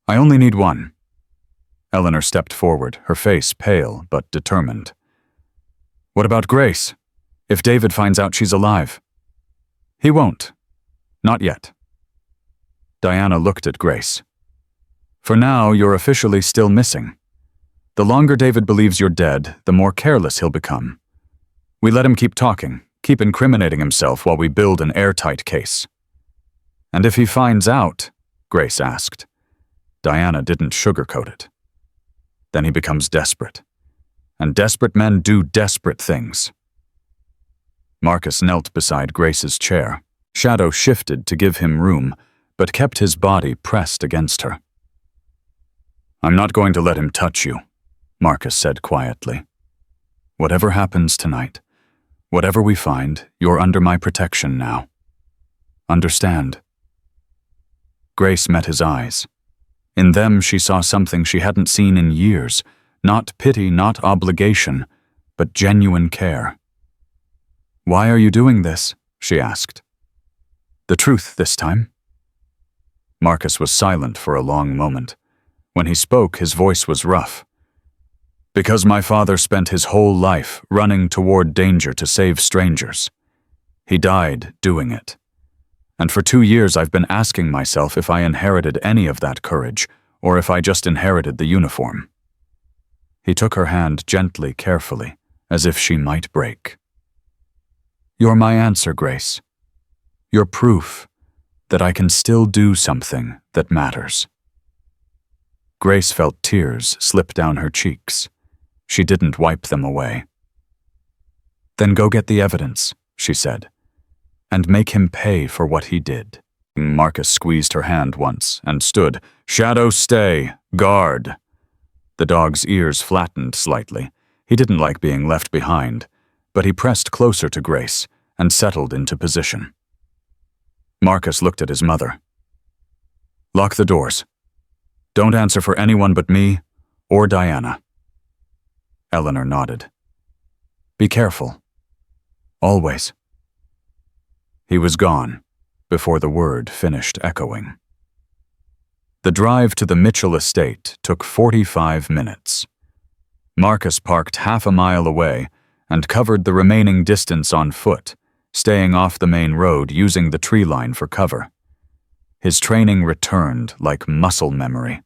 I only need 1. Eleanor stepped forward, her face pale but determined. What about Grace? If David finds out she's alive? He won't. Not yet. Diana looked at Grace. For now, you're officially still missing. The longer David believes you're dead, the more careless he'll become. We let him keep talking, keep incriminating himself while we build an airtight case. And if he finds out, Grace asked. Diana didn't sugarcoat it. Then he becomes desperate. And desperate men do desperate things. Marcus knelt beside Grace's chair. Shadow shifted to give him room, but kept his body pressed against her. I'm not going to let him touch you, Marcus said quietly. Whatever happens tonight, whatever we find, you're under my protection now. Understand? Grace met his eyes. In them she saw something she hadn't seen in years, not pity, not obligation, but genuine care. Why are you doing this? She asked. The truth this time? Marcus was silent for a long moment. When he spoke, his voice was rough. Because my father spent his whole life running toward danger to save strangers. He died doing it. And for 2 years I've been asking myself if I inherited any of that courage, or if I just inherited the uniform. He took her hand gently, carefully, as if she might break. You're my answer, Grace. You're proof that I can still do something that matters. Grace felt tears slip down her cheeks. She didn't wipe them away. Then go get the evidence, she said, and make him pay for what he did. Marcus squeezed her hand once and stood. Shadow, stay. Guard. The dog's ears flattened slightly. He didn't like being left behind, but he pressed closer to Grace and settled into position. Marcus looked at his mother. Lock the doors. Don't answer for anyone but me or Diana. Eleanor nodded. Be careful. Always. He was gone before the word finished echoing. The drive to the Mitchell estate took 45 minutes. Marcus parked half a mile away and covered the remaining distance on foot, staying off the main road using the tree line for cover. His training returned like muscle memory.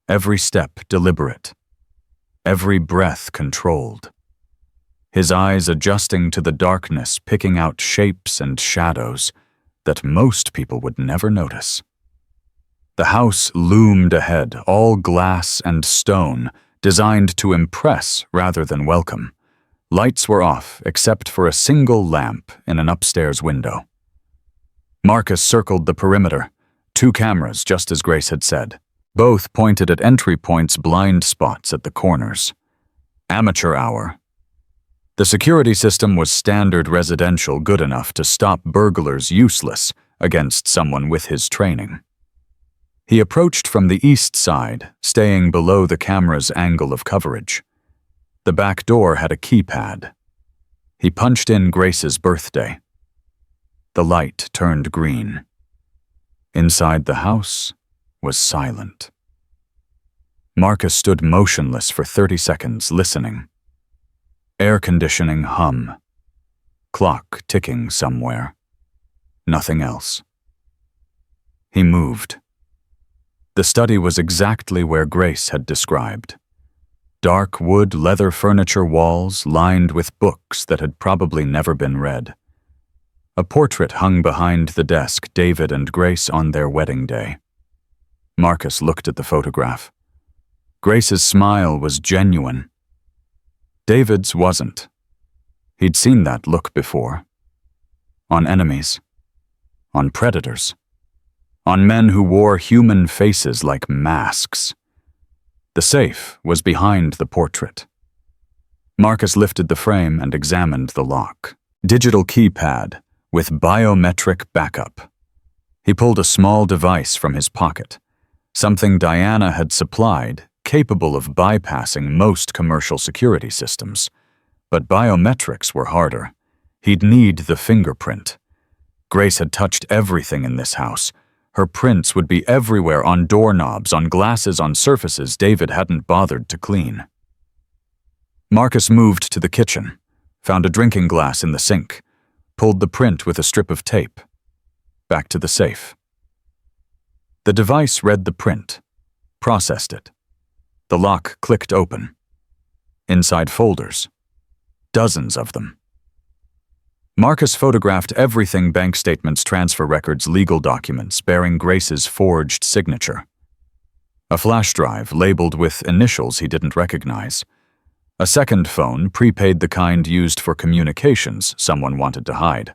Every step deliberate. Every breath controlled. His eyes adjusting to the darkness, picking out shapes and shadows that most people would never notice. The house loomed ahead, all glass and stone, designed to impress rather than welcome. Lights were off, except for a single lamp in an upstairs window. Marcus circled the perimeter, 2 cameras, just as Grace had said. Both pointed at entry points, blind spots at the corners. Amateur hour. The security system was standard residential, good enough to stop burglars useless against someone with his training. He approached from the east side, staying below the camera's angle of coverage. The back door had a keypad. He punched in Grace's birthday. The light turned green. Inside the house was silent. Marcus stood motionless for 30 seconds, listening. Air conditioning hum. Clock ticking somewhere. Nothing else. He moved. The study was exactly where Grace had described. Dark wood leather furniture walls lined with books that had probably never been read. A portrait hung behind the desk, David and Grace on their wedding day. Marcus looked at the photograph. Grace's smile was genuine. David's wasn't. He'd seen that look before. On enemies. On predators. On men who wore human faces like masks. The safe was behind the portrait. Marcus lifted the frame and examined the lock. Digital keypad with biometric backup. He pulled a small device from his pocket, something Diana had supplied, capable of bypassing most commercial security systems. But biometrics were harder. He'd need the fingerprint. Grace had touched everything in this house. Her prints would be everywhere, on doorknobs, on glasses, on surfaces David hadn't bothered to clean. Marcus moved to the kitchen, found a drinking glass in the sink, pulled the print with a strip of tape. Back to the safe. The device read the print, processed it. The lock clicked open. Inside folders. Dozens of them. Marcus photographed everything: bank statements, transfer records, legal documents bearing Grace's forged signature. A flash drive labeled with initials he didn't recognize. A second phone, prepaid, the kind used for communications someone wanted to hide.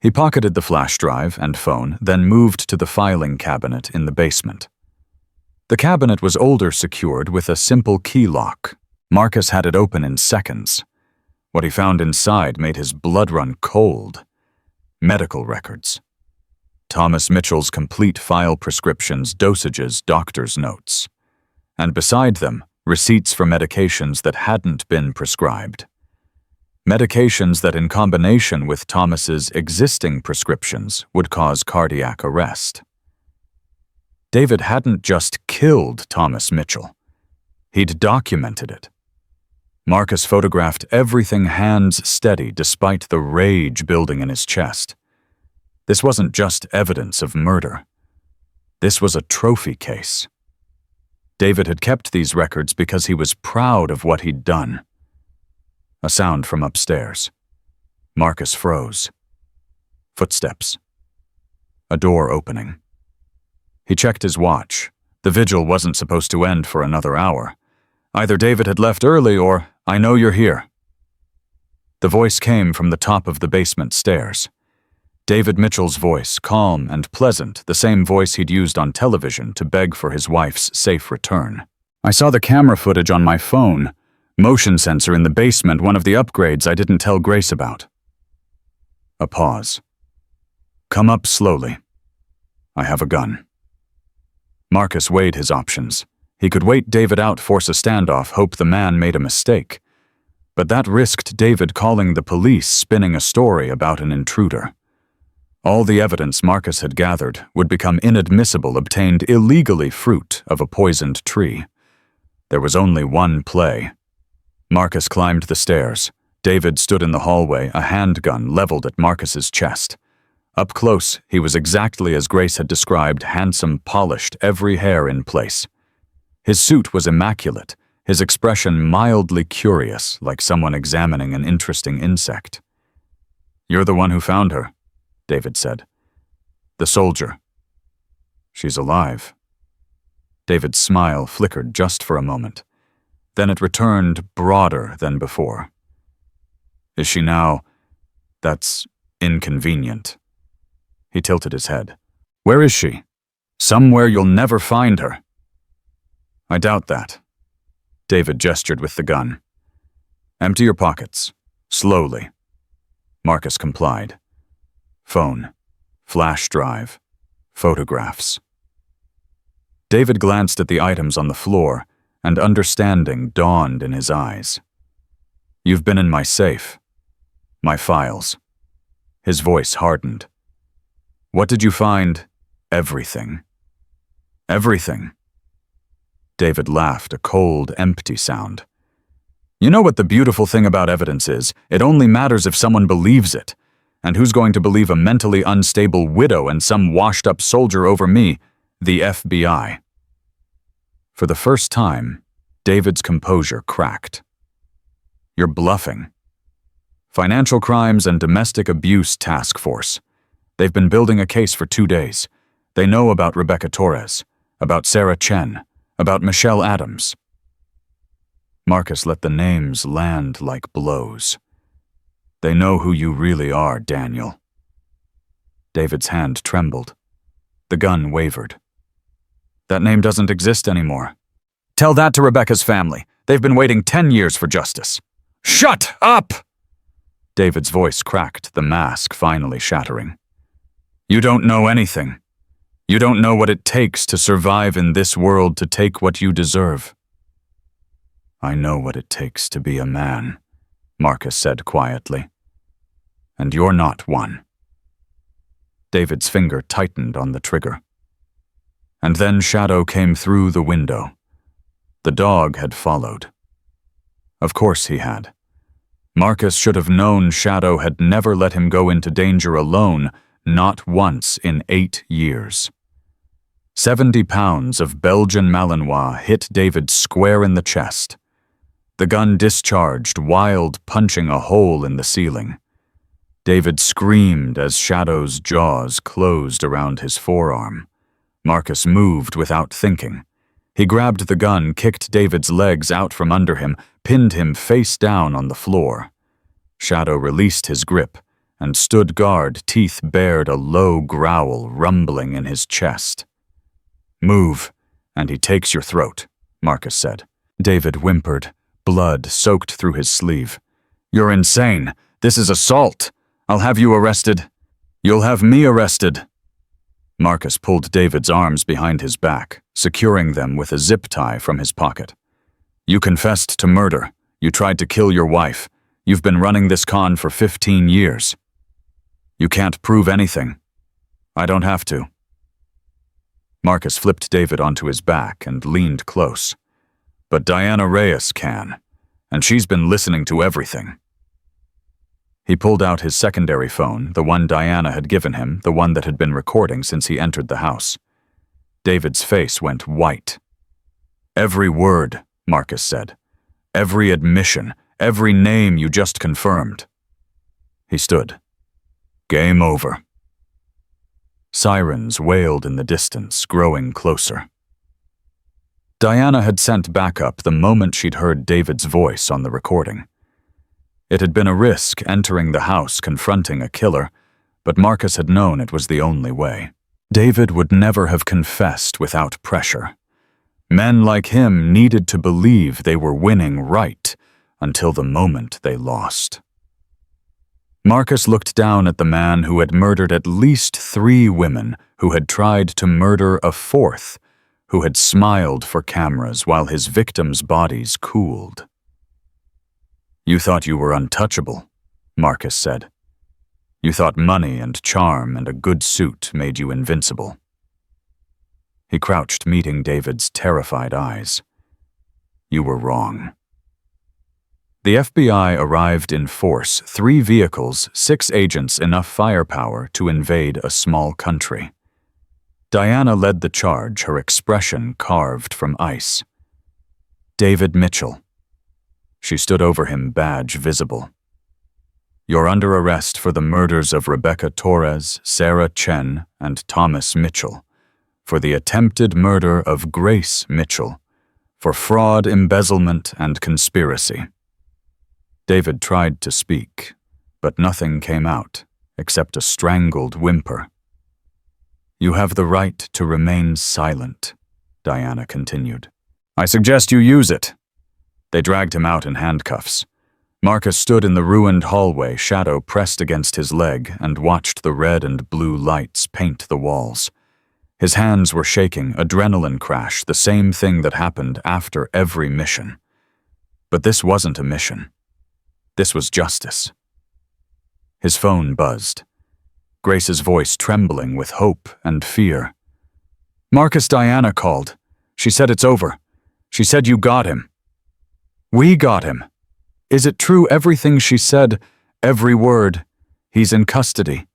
He pocketed the flash drive and phone, then moved to the filing cabinet in the basement. The cabinet was older, secured with a simple key lock. Marcus had it open in seconds. What he found inside made his blood run cold. Medical records. Thomas Mitchell's complete file, prescriptions, dosages, doctor's notes. And beside them, receipts for medications that hadn't been prescribed. Medications that, in combination with Thomas's existing prescriptions, would cause cardiac arrest. David hadn't just killed Thomas Mitchell. He'd documented it. Marcus photographed everything, hands steady despite the rage building in his chest. This wasn't just evidence of murder. This was a trophy case. David had kept these records because he was proud of what he'd done. A sound from upstairs. Marcus froze. Footsteps. A door opening. He checked his watch. The vigil wasn't supposed to end for another hour. Either David had left early or, "I know you're here." The voice came from the top of the basement stairs. David Mitchell's voice, calm and pleasant, the same voice he'd used on television to beg for his wife's safe return. "I saw the camera footage on my phone. Motion sensor in the basement, one of the upgrades I didn't tell Grace about." A pause. "Come up slowly. I have a gun." Marcus weighed his options. He could wait David out, force a standoff, hope the man made a mistake. But that risked David calling the police, spinning a story about an intruder. All the evidence Marcus had gathered would become inadmissible, obtained illegally, fruit of a poisoned tree. There was only one play. Marcus climbed the stairs. David stood in the hallway, a handgun leveled at Marcus's chest. Up close, he was exactly as Grace had described, handsome, polished, every hair in place. His suit was immaculate, his expression mildly curious, like someone examining an interesting insect. "You're the one who found her," David said. "The soldier. She's alive." David's smile flickered just for a moment. Then it returned, broader than before. "Is she now? That's inconvenient." He tilted his head. "Where is she? Somewhere you'll never find her." "I doubt that." David gestured with the gun. "Empty your pockets. Slowly. Marcus complied. Phone, flash drive, photographs. David glanced at the items on the floor, and understanding dawned in his eyes. You've been in my safe. My files. His voice hardened. What did you find? Everything. Everything. David laughed, a cold, empty sound. You know what the beautiful thing about evidence is? It only matters if someone believes it. And who's going to believe a mentally unstable widow and some washed-up soldier over me? The FBI. For the first time, David's composure cracked. You're bluffing. Financial Crimes and Domestic Abuse Task Force. They've been building a case for 2 days. They know about Rebecca Torres, about Sarah Chen, about Michelle Adams. Marcus let the names land like blows. They know who you really are, Daniel. David's hand trembled. The gun wavered. That name doesn't exist anymore. Tell that to Rebecca's family. They've been waiting 10 years for justice. Shut up! David's voice cracked, the mask finally shattering. You don't know anything. You don't know what it takes to survive in this world, to take what you deserve. I know what it takes to be a man, Marcus said quietly. And you're not one. David's finger tightened on the trigger. And then Shadow came through the window. The dog had followed. Of course he had. Marcus should have known Shadow had never let him go into danger alone, not once in 8 years. 70 pounds of Belgian Malinois hit David square in the chest. The gun discharged, wild, punching a hole in the ceiling. David screamed as Shadow's jaws closed around his forearm. Marcus moved without thinking. He grabbed the gun, kicked David's legs out from under him, pinned him face down on the floor. Shadow released his grip and stood guard, teeth bared, a low growl rumbling in his chest. Move, and he takes your throat, Marcus said. David whimpered, blood soaked through his sleeve. You're insane. This is assault. I'll have you arrested. You'll have me arrested. Marcus pulled David's arms behind his back, securing them with a zip tie from his pocket. You confessed to murder. You tried to kill your wife. You've been running this con for 15 years. You can't prove anything. I don't have to. Marcus flipped David onto his back and leaned close. But Diana Reyes can, and she's been listening to everything. He pulled out his secondary phone, the one Diana had given him, the one that had been recording since he entered the house. David's face went white. Every word, Marcus said. Every admission, every name you just confirmed. He stood. Game over. Sirens wailed in the distance, growing closer. Diana had sent backup the moment she'd heard David's voice on the recording. It had been a risk entering the house confronting a killer, but Marcus had known it was the only way. David would never have confessed without pressure. Men like him needed to believe they were winning right until the moment they lost. Marcus looked down at the man who had murdered at least 3 women, who had tried to murder a 4th, who had smiled for cameras while his victims' bodies cooled. You thought you were untouchable, Marcus said. You thought money and charm and a good suit made you invincible. He crouched, meeting David's terrified eyes. You were wrong. The FBI arrived in force, 3 vehicles, 6 agents, enough firepower to invade a small country. Diana led the charge, her expression carved from ice. David Mitchell. She stood over him, badge visible. You're under arrest for the murders of Rebecca Torres, Sarah Chen, and Thomas Mitchell, for the attempted murder of Grace Mitchell, for fraud, embezzlement, and conspiracy. David tried to speak, but nothing came out except a strangled whimper. You have the right to remain silent, Diana continued. I suggest you use it. They dragged him out in handcuffs. Marcus stood in the ruined hallway, shadow pressed against his leg, and watched the red and blue lights paint the walls. His hands were shaking, adrenaline crash, the same thing that happened after every mission. But this wasn't a mission. This was justice. His phone buzzed. Grace's voice trembling with hope and fear. "Marcus, Diana called. She said it's over. She said you got him." "We got him. Is it true everything she said, every word? He's in custody.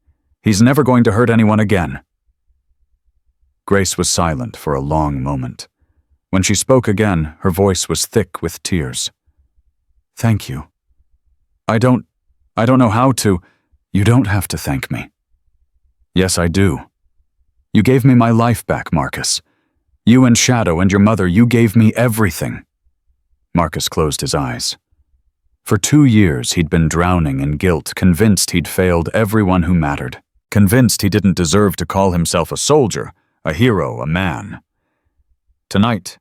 He's never going to hurt anyone again." Grace was silent for a long moment. When she spoke again, her voice was thick with tears. "Thank you. I don't know how to." "You don't have to thank me." "Yes, I do. You gave me my life back, Marcus. You and Shadow and your mother, you gave me everything." Marcus closed his eyes. For 2 years, he'd been drowning in guilt, convinced he'd failed everyone who mattered, convinced he didn't deserve to call himself a soldier, a hero, a man. Tonight,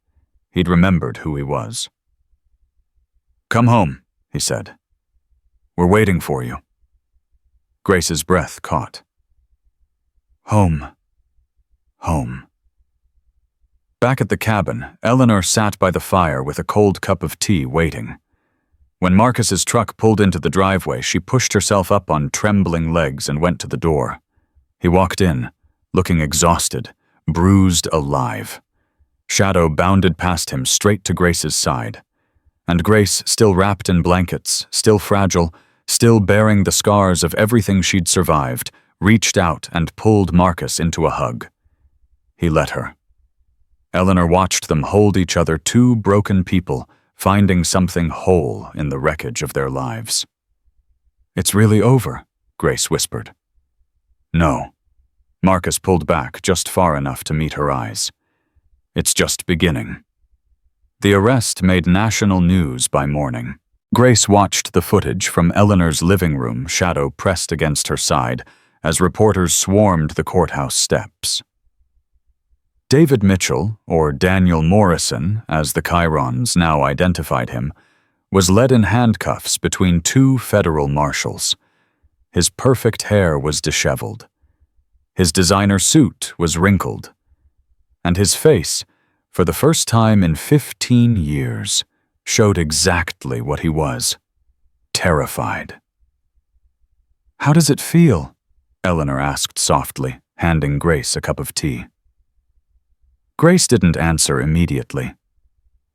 he'd remembered who he was. "Come home," he said. "We're waiting for you." Grace's breath caught. Home. Home. Back at the cabin, Eleanor sat by the fire with a cold cup of tea waiting. When Marcus's truck pulled into the driveway, she pushed herself up on trembling legs and went to the door. He walked in, looking exhausted, bruised alive. Shadow bounded past him straight to Grace's side. And Grace, still wrapped in blankets, still fragile, still bearing the scars of everything she'd survived, reached out and pulled Marcus into a hug. He let her. Eleanor watched them hold each other, two broken people, finding something whole in the wreckage of their lives. "It's really over," Grace whispered. "No." Marcus pulled back just far enough to meet her eyes. "It's just beginning." The arrest made national news by morning. Grace watched the footage from Eleanor's living room, shadow pressed against her side, as reporters swarmed the courthouse steps. David Mitchell, or Daniel Morrison, as the Chirons now identified him, was led in handcuffs between two federal marshals. His perfect hair was disheveled. His designer suit was wrinkled. And his face, for the first time in 15 years, showed exactly what he was: terrified. "How does it feel?" Eleanor asked softly, handing Grace a cup of tea. Grace didn't answer immediately.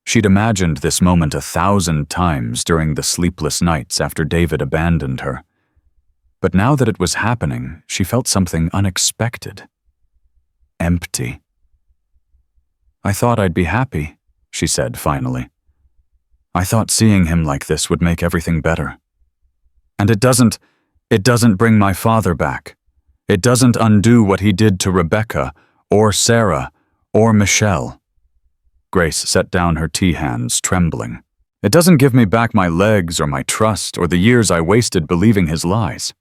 She'd imagined this moment 1,000 times during the sleepless nights after David abandoned her. But now that it was happening, she felt something unexpected. Empty. "I thought I'd be happy," she said finally. "I thought seeing him like this would make everything better. And it doesn't bring my father back. It doesn't undo what he did to Rebecca, or Sarah, or Michelle." Grace set down her tea hands, trembling. "It doesn't give me back my legs or my trust or the years I wasted believing his lies."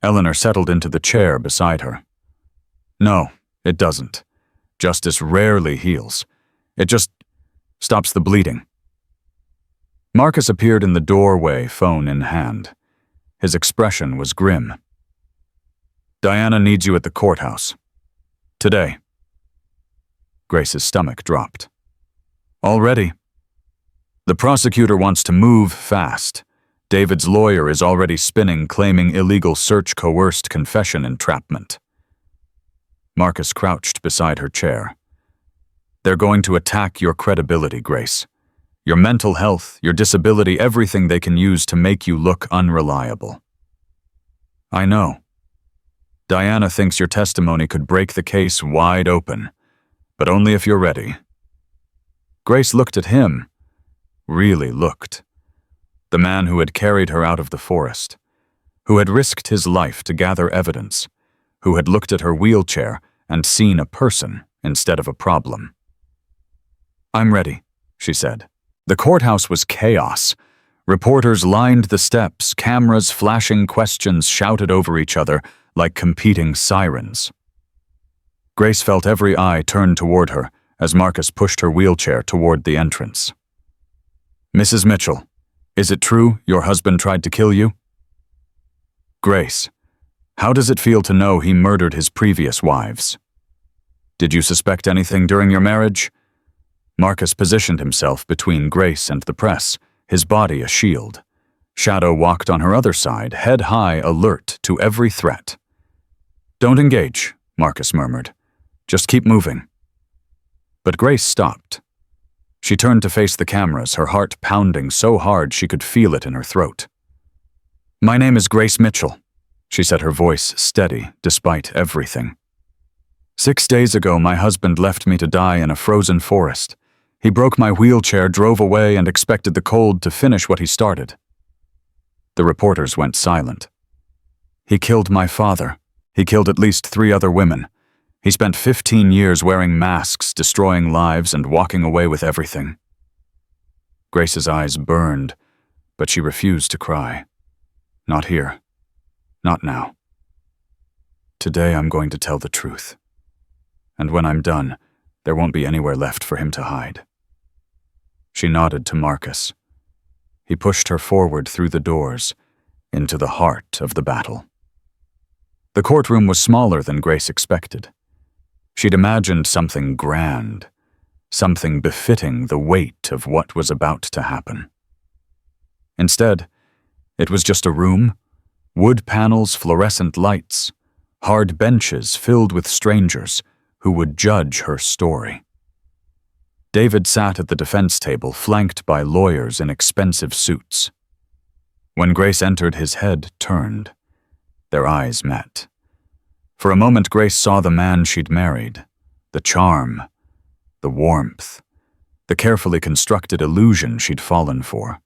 Eleanor settled into the chair beside her. "No, it doesn't. Justice rarely heals. It just stops the bleeding." Marcus appeared in the doorway, phone in hand. His expression was grim. "Diana needs you at the courthouse. Today." Grace's stomach dropped. "Already?" "The prosecutor wants to move fast. David's lawyer is already spinning, claiming illegal search, coerced confession entrapment." Marcus crouched beside her chair. "They're going to attack your credibility, Grace. Your mental health, your disability, everything they can use to make you look unreliable." "I know. Diana thinks your testimony could break the case wide open, but only if you're ready." Grace looked at him, really looked. The man who had carried her out of the forest, who had risked his life to gather evidence, who had looked at her wheelchair and seen a person instead of a problem. "I'm ready," she said. The courthouse was chaos. Reporters lined the steps, cameras flashing questions shouted over each other like competing sirens. Grace felt every eye turn toward her as Marcus pushed her wheelchair toward the entrance. "Mrs. Mitchell, Is it true your husband tried to kill you? Grace, how does it feel to know he murdered his previous wives? Did you suspect anything during your marriage? Marcus positioned himself between Grace and the press, his body a shield. Shadow walked on her other side, head high, alert to every threat. Don't engage, Marcus murmured. Just keep moving. But Grace stopped. She turned to face the cameras, her heart pounding so hard she could feel it in her throat. My name is Grace Mitchell, she said, her voice steady despite everything. 6 days ago, my husband left me to die in a frozen forest. He broke my wheelchair, drove away, and expected the cold to finish what he started. The reporters went silent. He killed my father. He killed at least 3 other women. He spent 15 years wearing masks, destroying lives, and walking away with everything. Grace's eyes burned, but she refused to cry. Not here. Not now. Today I'm going to tell the truth. And when I'm done, there won't be anywhere left for him to hide. She nodded to Marcus. He pushed her forward through the doors, into the heart of the battle. The courtroom was smaller than Grace expected. She'd imagined something grand, something befitting the weight of what was about to happen. Instead, it was just a room, wood panels, fluorescent lights, hard benches filled with strangers who would judge her story. David sat at the defense table, flanked by lawyers in expensive suits. When Grace entered, his head turned. Their eyes met. For a moment, Grace saw the man she'd married, the charm, the warmth, the carefully constructed illusion she'd fallen for.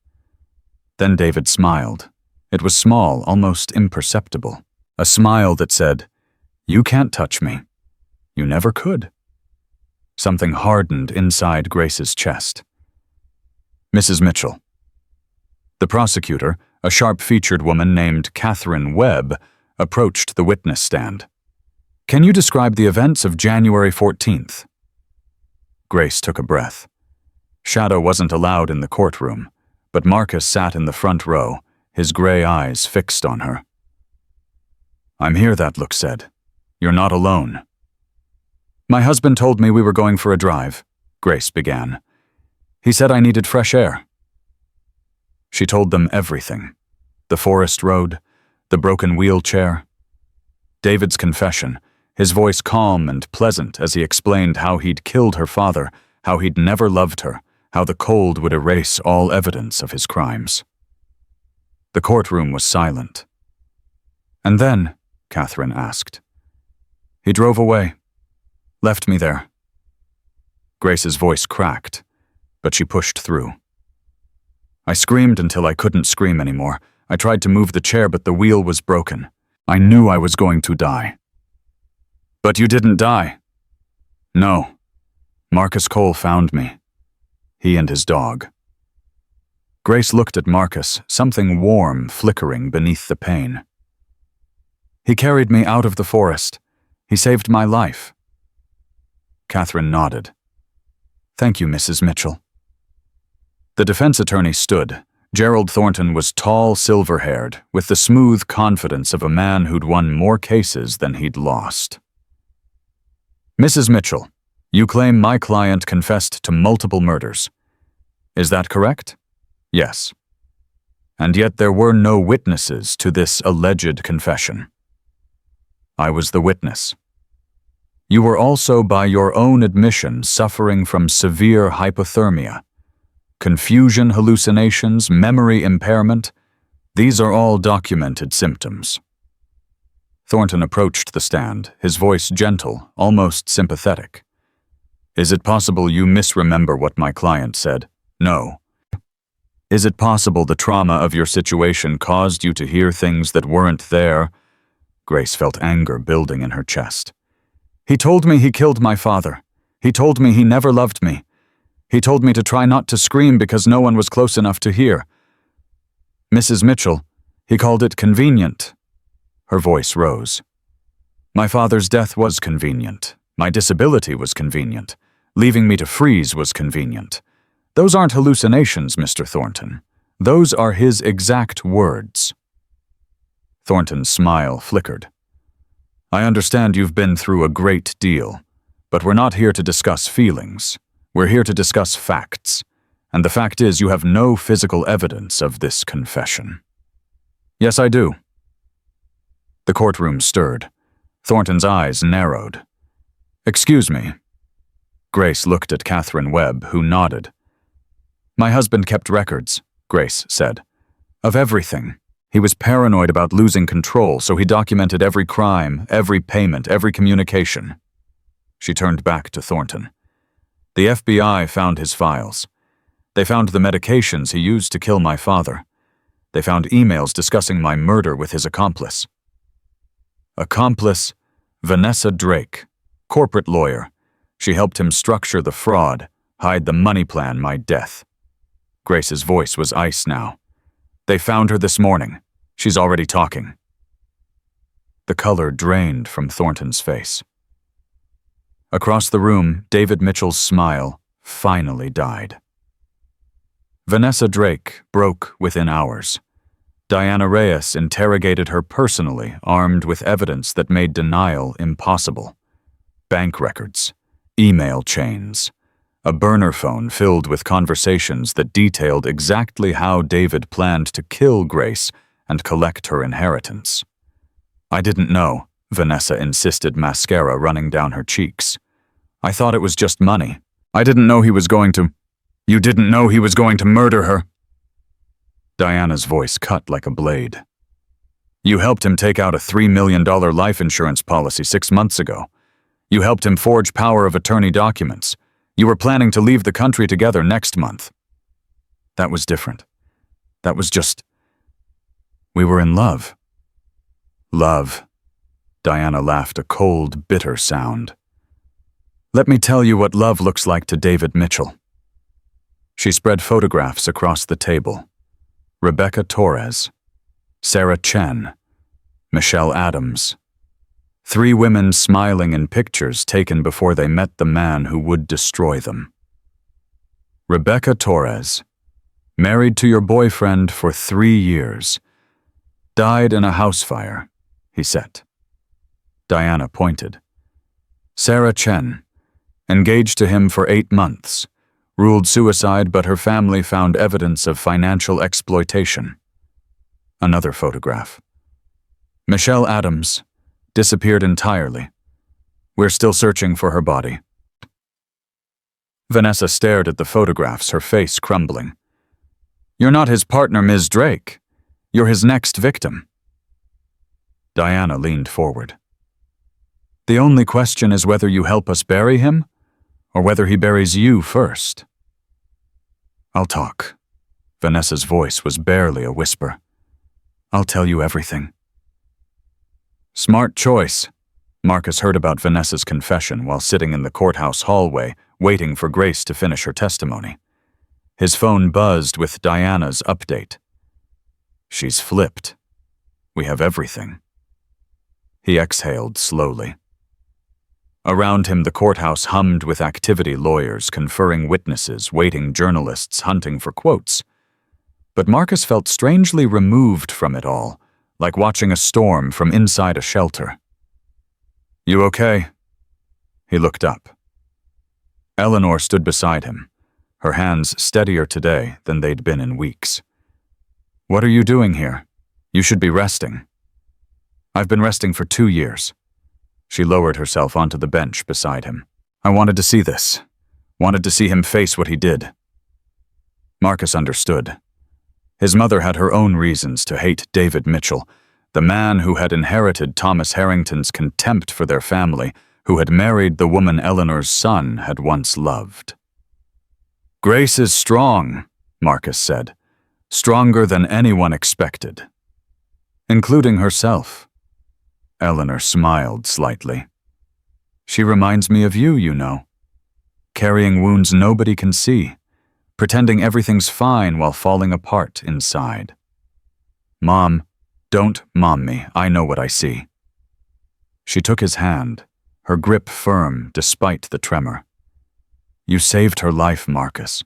Then David smiled. It was small, almost imperceptible. A smile that said, "You can't touch me. You never could." Something hardened inside Grace's chest. Mrs. Mitchell. The prosecutor, a sharp-featured woman named Catherine Webb, approached the witness stand. Can you describe the events of January 14th? Grace took a breath. Shadow wasn't allowed in the courtroom, but Marcus sat in the front row, his gray eyes fixed on her. I'm here, that look said. You're not alone. My husband told me we were going for a drive, Grace began. He said I needed fresh air. She told them everything. The forest road, the broken wheelchair. David's confession, his voice calm and pleasant as he explained how he'd killed her father, how he'd never loved her, how the cold would erase all evidence of his crimes. The courtroom was silent. And then, Catherine asked. He drove away. Left me there. Grace's voice cracked, but she pushed through. I screamed until I couldn't scream anymore. I tried to move the chair, but the wheel was broken. I knew I was going to die. But you didn't die. No. Marcus Cole found me. He and his dog. Grace looked at Marcus, something warm flickering beneath the pain. He carried me out of the forest. He saved my life. Catherine nodded. Thank you, Mrs. Mitchell. The defense attorney stood. Gerald Thornton was tall, silver-haired, with the smooth confidence of a man who'd won more cases than he'd lost. Mrs. Mitchell, you claim my client confessed to multiple murders. Is that correct? Yes. And yet there were no witnesses to this alleged confession. I was the witness. You were also, by your own admission, suffering from severe hypothermia. Confusion, hallucinations, memory impairment, these are all documented symptoms. Thornton approached the stand, his voice gentle, almost sympathetic. Is it possible you misremember what my client said? No. Is it possible the trauma of your situation caused you to hear things that weren't there? Grace felt anger building in her chest. He told me he killed my father. He told me he never loved me. He told me to try not to scream because no one was close enough to hear. Mrs. Mitchell, he called it convenient. Her voice rose. My father's death was convenient. My disability was convenient. Leaving me to freeze was convenient. Those aren't hallucinations, Mr. Thornton. Those are his exact words. Thornton's smile flickered. I understand you've been through a great deal, but we're not here to discuss feelings. We're here to discuss facts. And the fact is, you have no physical evidence of this confession. Yes, I do. The courtroom stirred. Thornton's eyes narrowed. Excuse me. Grace looked at Catherine Webb, who nodded. My husband kept records, Grace said, of everything. He was paranoid about losing control, so he documented every crime, every payment, every communication. She turned back to Thornton. The FBI found his files. They found the medications he used to kill my father. They found emails discussing my murder with his accomplice. Accomplice, Vanessa Drake, corporate lawyer. She helped him structure the fraud, hide the money plan, my death. Grace's voice was ice now. They found her this morning. She's already talking. The color drained from Thornton's face. Across the room, David Mitchell's smile finally died. Vanessa Drake broke within hours. Diana Reyes interrogated her personally, armed with evidence that made denial impossible. Bank records, email chains, a burner phone filled with conversations that detailed exactly how David planned to kill Grace and collect her inheritance. I didn't know, Vanessa insisted, mascara running down her cheeks. I thought it was just money. I didn't know he was going to... You didn't know he was going to murder her? Diana's voice cut like a blade. You helped him take out a $3 million life insurance policy 6 months ago. You helped him forge power of attorney documents. You were planning to leave the country together next month. That was different. That was just... We were in love. Love. Diana laughed a cold, bitter sound. Let me tell you what love looks like to David Mitchell. She spread photographs across the table. Rebecca Torres, Sarah Chen, Michelle Adams. 3 women smiling in pictures taken before they met the man who would destroy them. Rebecca Torres, married to your boyfriend for 3 years, died in a house fire, he said. Diana pointed. Sarah Chen, engaged to him for 8 months, ruled suicide, but her family found evidence of financial exploitation. Another photograph. Michelle Adams disappeared entirely. We're still searching for her body. Vanessa stared at the photographs, her face crumbling. You're not his partner, Ms. Drake. You're his next victim. Diana leaned forward. The only question is whether you help us bury him, or whether he buries you first. I'll talk. Vanessa's voice was barely a whisper. I'll tell you everything. Smart choice. Marcus heard about Vanessa's confession while sitting in the courthouse hallway, waiting for Grace to finish her testimony. His phone buzzed with Diana's update. She's flipped. We have everything. He exhaled slowly. Around him, the courthouse hummed with activity, lawyers conferring, witnesses waiting, journalists hunting for quotes. But Marcus felt strangely removed from it all, like watching a storm from inside a shelter. You okay? He looked up. Eleanor stood beside him, her hands steadier today than they'd been in weeks. What are you doing here? You should be resting. I've been resting for 2 years. She lowered herself onto the bench beside him. I wanted to see this. Wanted to see him face what he did. Marcus understood. His mother had her own reasons to hate David Mitchell, the man who had inherited Thomas Harrington's contempt for their family, who had married the woman Eleanor's son had once loved. Grace is strong, Marcus said. Stronger than anyone expected. Including herself. Eleanor smiled slightly. She reminds me of you, you know. Carrying wounds nobody can see, pretending everything's fine while falling apart inside. Mom, don't mom me, I know what I see. She took his hand, her grip firm despite the tremor. You saved her life, Marcus.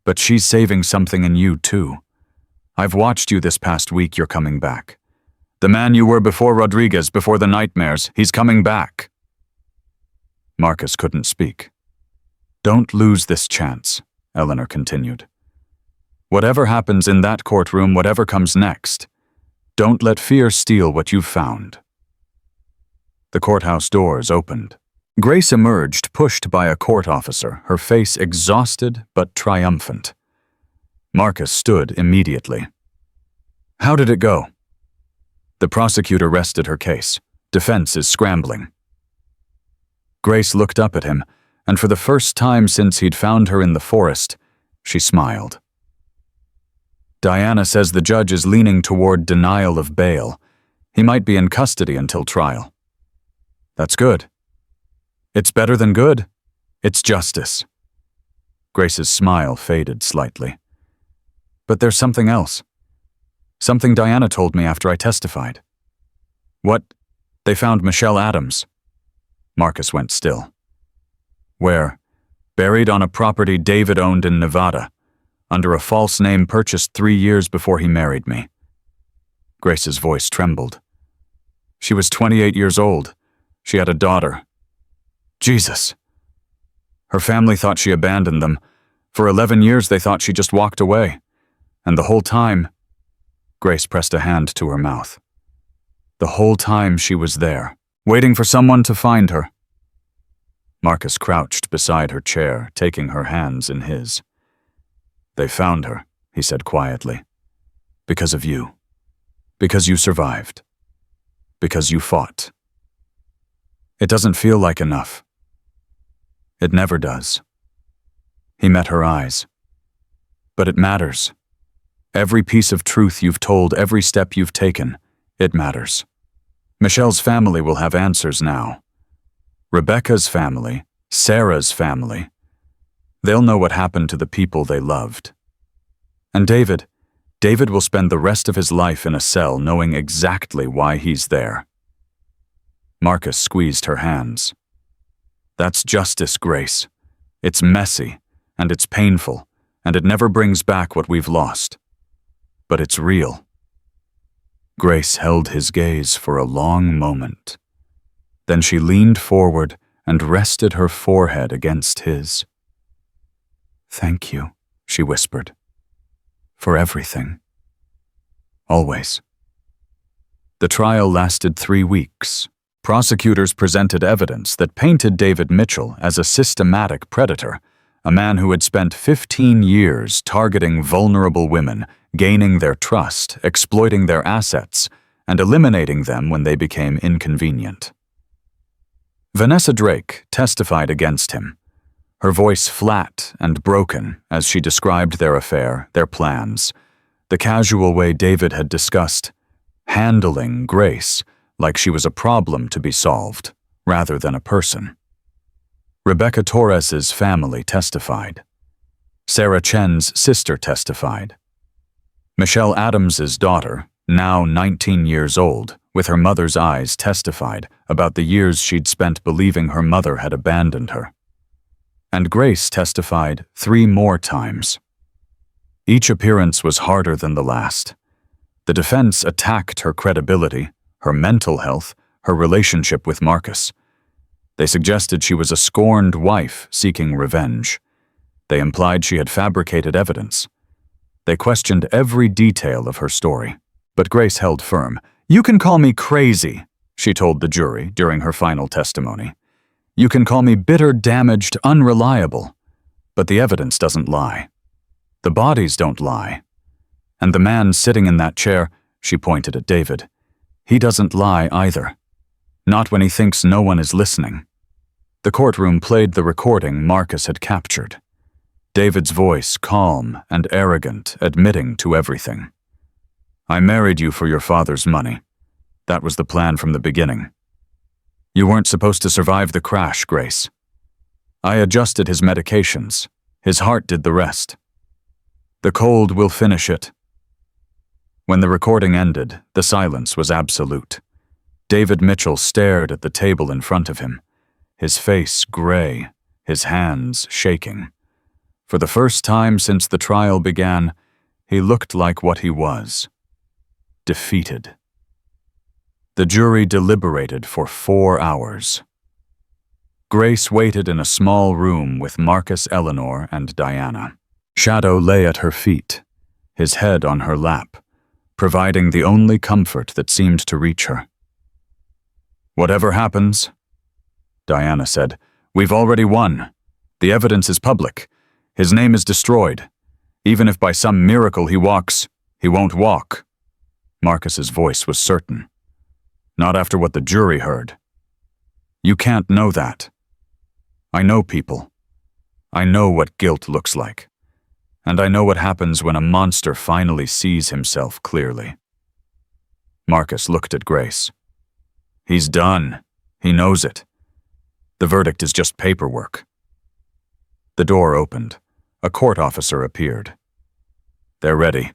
But she's saving something in you, too. I've watched you this past week. You're coming back. The man you were before Rodriguez, before the nightmares, he's coming back." Marcus couldn't speak. "Don't lose this chance," Eleanor continued. "Whatever happens in that courtroom, whatever comes next, don't let fear steal what you've found." The courthouse doors opened. Grace emerged, pushed by a court officer, her face exhausted but triumphant. Marcus stood immediately. "How did it go?" The prosecutor rested her case. Defense is scrambling. Grace looked up at him, and for the first time since he'd found her in the forest, she smiled. "Diana says the judge is leaning toward denial of bail. He might be in custody until trial." "That's good." "It's better than good. It's justice." Grace's smile faded slightly. "But there's something else. Something Diana told me after I testified." "What?" "They found Michelle Adams." Marcus went still. "Where?" "Buried on a property David owned in Nevada, under a false name purchased 3 years before he married me." Grace's voice trembled. "She was 28 years old. She had a daughter." "Jesus." "Her family thought she abandoned them. For 11 years they thought she just walked away. And the whole time—" Grace pressed a hand to her mouth. "The whole time she was there, waiting for someone to find her." Marcus crouched beside her chair, taking her hands in his. "They found her," he said quietly. "Because of you. Because you survived. Because you fought. It doesn't feel like enough. It never does." He met her eyes. "But it matters. Every piece of truth you've told, every step you've taken, it matters. Michelle's family will have answers now. Rebecca's family, Sarah's family. They'll know what happened to the people they loved. And David will spend the rest of his life in a cell knowing exactly why he's there." Marcus squeezed her hands. "That's justice, Grace. It's messy, and it's painful, and it never brings back what we've lost. But it's real." Grace held his gaze for a long moment. Then she leaned forward and rested her forehead against his. "Thank you," she whispered. "For everything. Always." The trial lasted 3 weeks. Prosecutors presented evidence that painted David Mitchell as a systematic predator, a man who had spent 15 years targeting vulnerable women, gaining their trust, exploiting their assets, and eliminating them when they became inconvenient. Vanessa Drake testified against him, her voice flat and broken as she described their affair, their plans, the casual way David had discussed handling Grace like she was a problem to be solved, rather than a person. Rebecca Torres's family testified. Sarah Chen's sister testified. Michelle Adams's daughter, now 19 years old, with her mother's eyes testified about the years she'd spent believing her mother had abandoned her. And Grace testified 3 more times. Each appearance was harder than the last. The defense attacked her credibility, her mental health, her relationship with Marcus. They suggested she was a scorned wife seeking revenge. They implied she had fabricated evidence. They questioned every detail of her story. But Grace held firm. "You can call me crazy," she told the jury during her final testimony. "You can call me bitter, damaged, unreliable. But the evidence doesn't lie. The bodies don't lie. And the man sitting in that chair," she pointed at David, "he doesn't lie either. Not when he thinks no one is listening." The courtroom played the recording Marcus had captured. David's voice calm and arrogant, admitting to everything. "I married you for your father's money. That was the plan from the beginning. You weren't supposed to survive the crash, Grace. I adjusted his medications. His heart did the rest. The cold will finish it." When the recording ended, the silence was absolute. David Mitchell stared at the table in front of him, his face gray, his hands shaking. For the first time since the trial began, He looked like what he was: defeated. The jury deliberated for 4 hours. Grace waited in a small room with Marcus, Eleanor, and Diana. Shadow lay at her feet, his head on her lap, providing the only comfort that seemed to reach her. "Whatever happens," Diana said, "we've already won. The evidence is public. His name is destroyed. Even if by some miracle he walks, he won't walk." Marcus's voice was certain. "Not after what the jury heard. You can't know that. I know people. I know what guilt looks like. And I know what happens when a monster finally sees himself clearly." Marcus looked at Grace. "He's done. He knows it. The verdict is just paperwork." The door opened. A court officer appeared. "They're ready."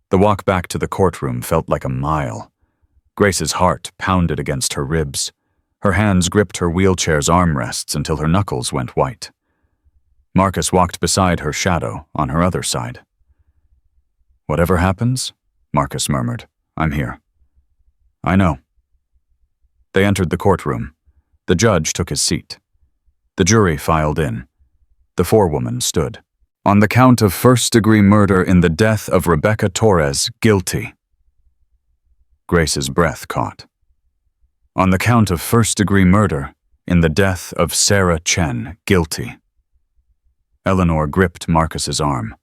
The walk back to the courtroom felt like a mile. Grace's heart pounded against her ribs. Her hands gripped her wheelchair's armrests until her knuckles went white. Marcus walked beside her, Shadow on her other side. "Whatever happens," Marcus murmured, "I'm here." "I know." They entered the courtroom. The judge took his seat. The jury filed in. The forewoman stood. "On the count of first-degree murder in the death of Rebecca Torres, guilty." Grace's breath caught. "On the count of first-degree murder in the death of Sarah Chen, guilty." Eleanor gripped Marcus's arm.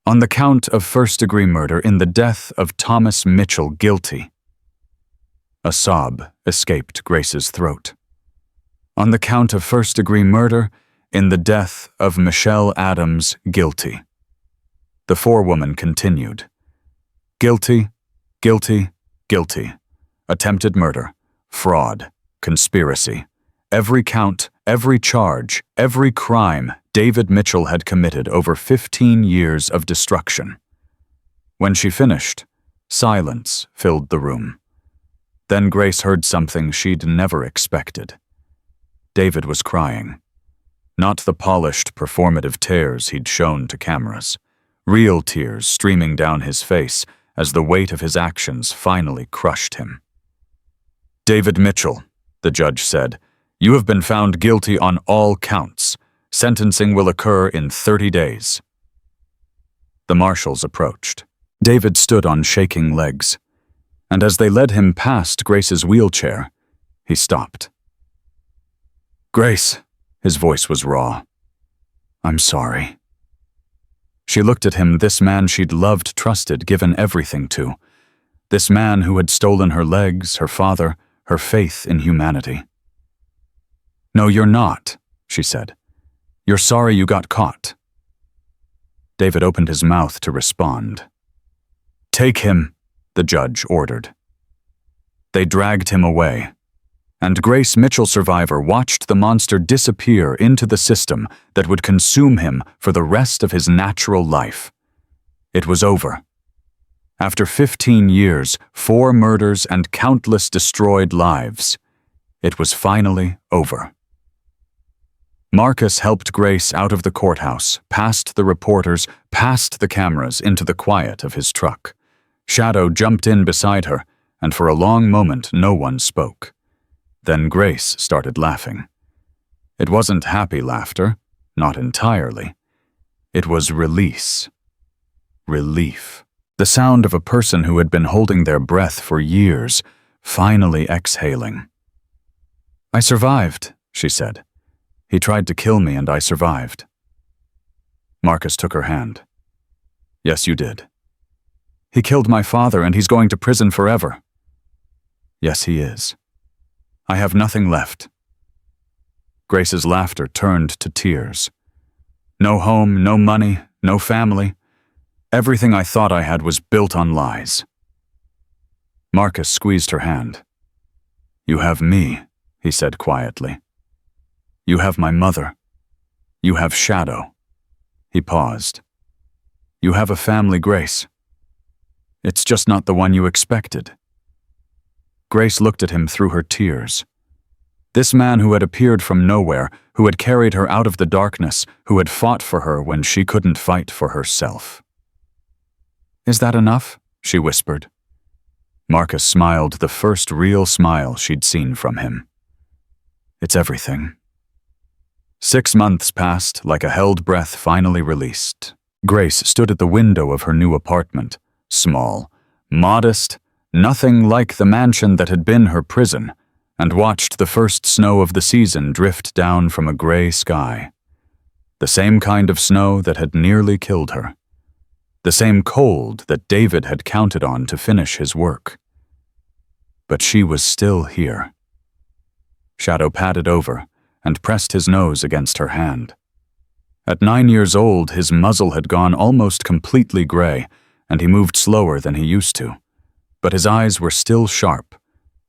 "On the count of first-degree murder in the death of Thomas Mitchell, guilty." A sob escaped Grace's throat. "On the count of first-degree murder in the death of Michelle Adams, guilty." The forewoman continued. "Guilty, guilty, guilty. Attempted murder, fraud, conspiracy. Every count, every charge, every crime David Mitchell had committed over 15 years of destruction." When she finished, silence filled the room. Then Grace heard something she'd never expected. David was crying. Not the polished, performative tears he'd shown to cameras. Real tears streaming down his face as the weight of his actions finally crushed him. "David Mitchell," the judge said, "you have been found guilty on all counts. Sentencing will occur in 30 days. The marshals approached. David stood on shaking legs, and as they led him past Grace's wheelchair, he stopped. "Grace," his voice was raw. "I'm sorry." She looked at him, this man she'd loved, trusted, given everything to. This man who had stolen her legs, her father, her faith in humanity. "No, you're not," she said. "You're sorry you got caught." David opened his mouth to respond. "Take him," the judge ordered. They dragged him away, and Grace Mitchell, survivor, watched the monster disappear into the system that would consume him for the rest of his natural life. It was over. After 15 years, 4 murders, and countless destroyed lives, it was finally over. Marcus helped Grace out of the courthouse, past the reporters, past the cameras, into the quiet of his truck. Shadow jumped in beside her, and for a long moment no one spoke. Then Grace started laughing. It wasn't happy laughter, not entirely. It was release. Relief. The sound of a person who had been holding their breath for years, finally exhaling. "I survived," she said. "He tried to kill me and I survived." Marcus took her hand. "Yes, you did." "He killed my father and he's going to prison forever." "Yes, he is. I have nothing left." Grace's laughter turned to tears. "No home, no money, no family. Everything I thought I had was built on lies." Marcus squeezed her hand. "You have me," he said quietly. "You have my mother. You have Shadow." He paused. "You have a family, Grace. It's just not the one you expected." Grace looked at him through her tears. This man who had appeared from nowhere, who had carried her out of the darkness, who had fought for her when she couldn't fight for herself. Is that enough? She whispered. Marcus smiled, the first real smile she'd seen from him. It's everything. 6 months passed like a held breath finally released. Grace stood at the window of her new apartment, small, modest, nothing like the mansion that had been her prison, and watched the first snow of the season drift down from a gray sky. The same kind of snow that had nearly killed her. The same cold that David had counted on to finish his work. But she was still here. Shadow padded over and pressed his nose against her hand. At 9 years old, his muzzle had gone almost completely gray, and he moved slower than he used to. But his eyes were still sharp,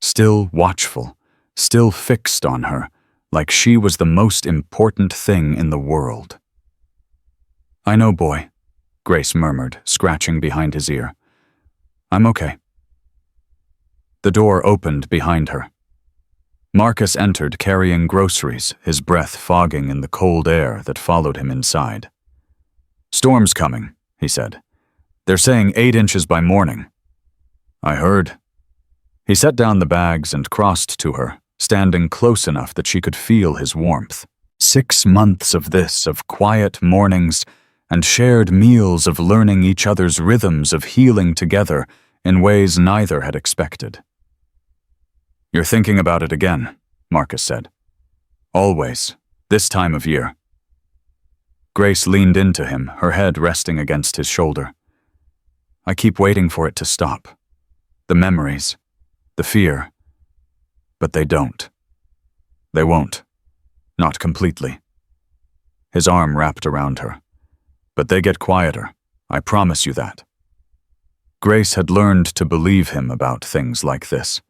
still watchful, still fixed on her, like she was the most important thing in the world. I know, boy, Grace murmured, scratching behind his ear. I'm okay. The door opened behind her. Marcus entered carrying groceries, his breath fogging in the cold air that followed him inside. Storm's coming, he said. They're saying 8 inches by morning. I heard. He set down the bags and crossed to her, standing close enough that she could feel his warmth. 6 months of this, of quiet mornings, and shared meals of learning each other's rhythms of healing together in ways neither had expected. You're thinking about it again, Marcus said. Always, this time of year. Grace leaned into him, her head resting against his shoulder. I keep waiting for it to stop. The memories, the fear. But they don't. They won't. Not completely. His arm wrapped around her. But they get quieter, I promise you that. Grace had learned to believe him about things like this.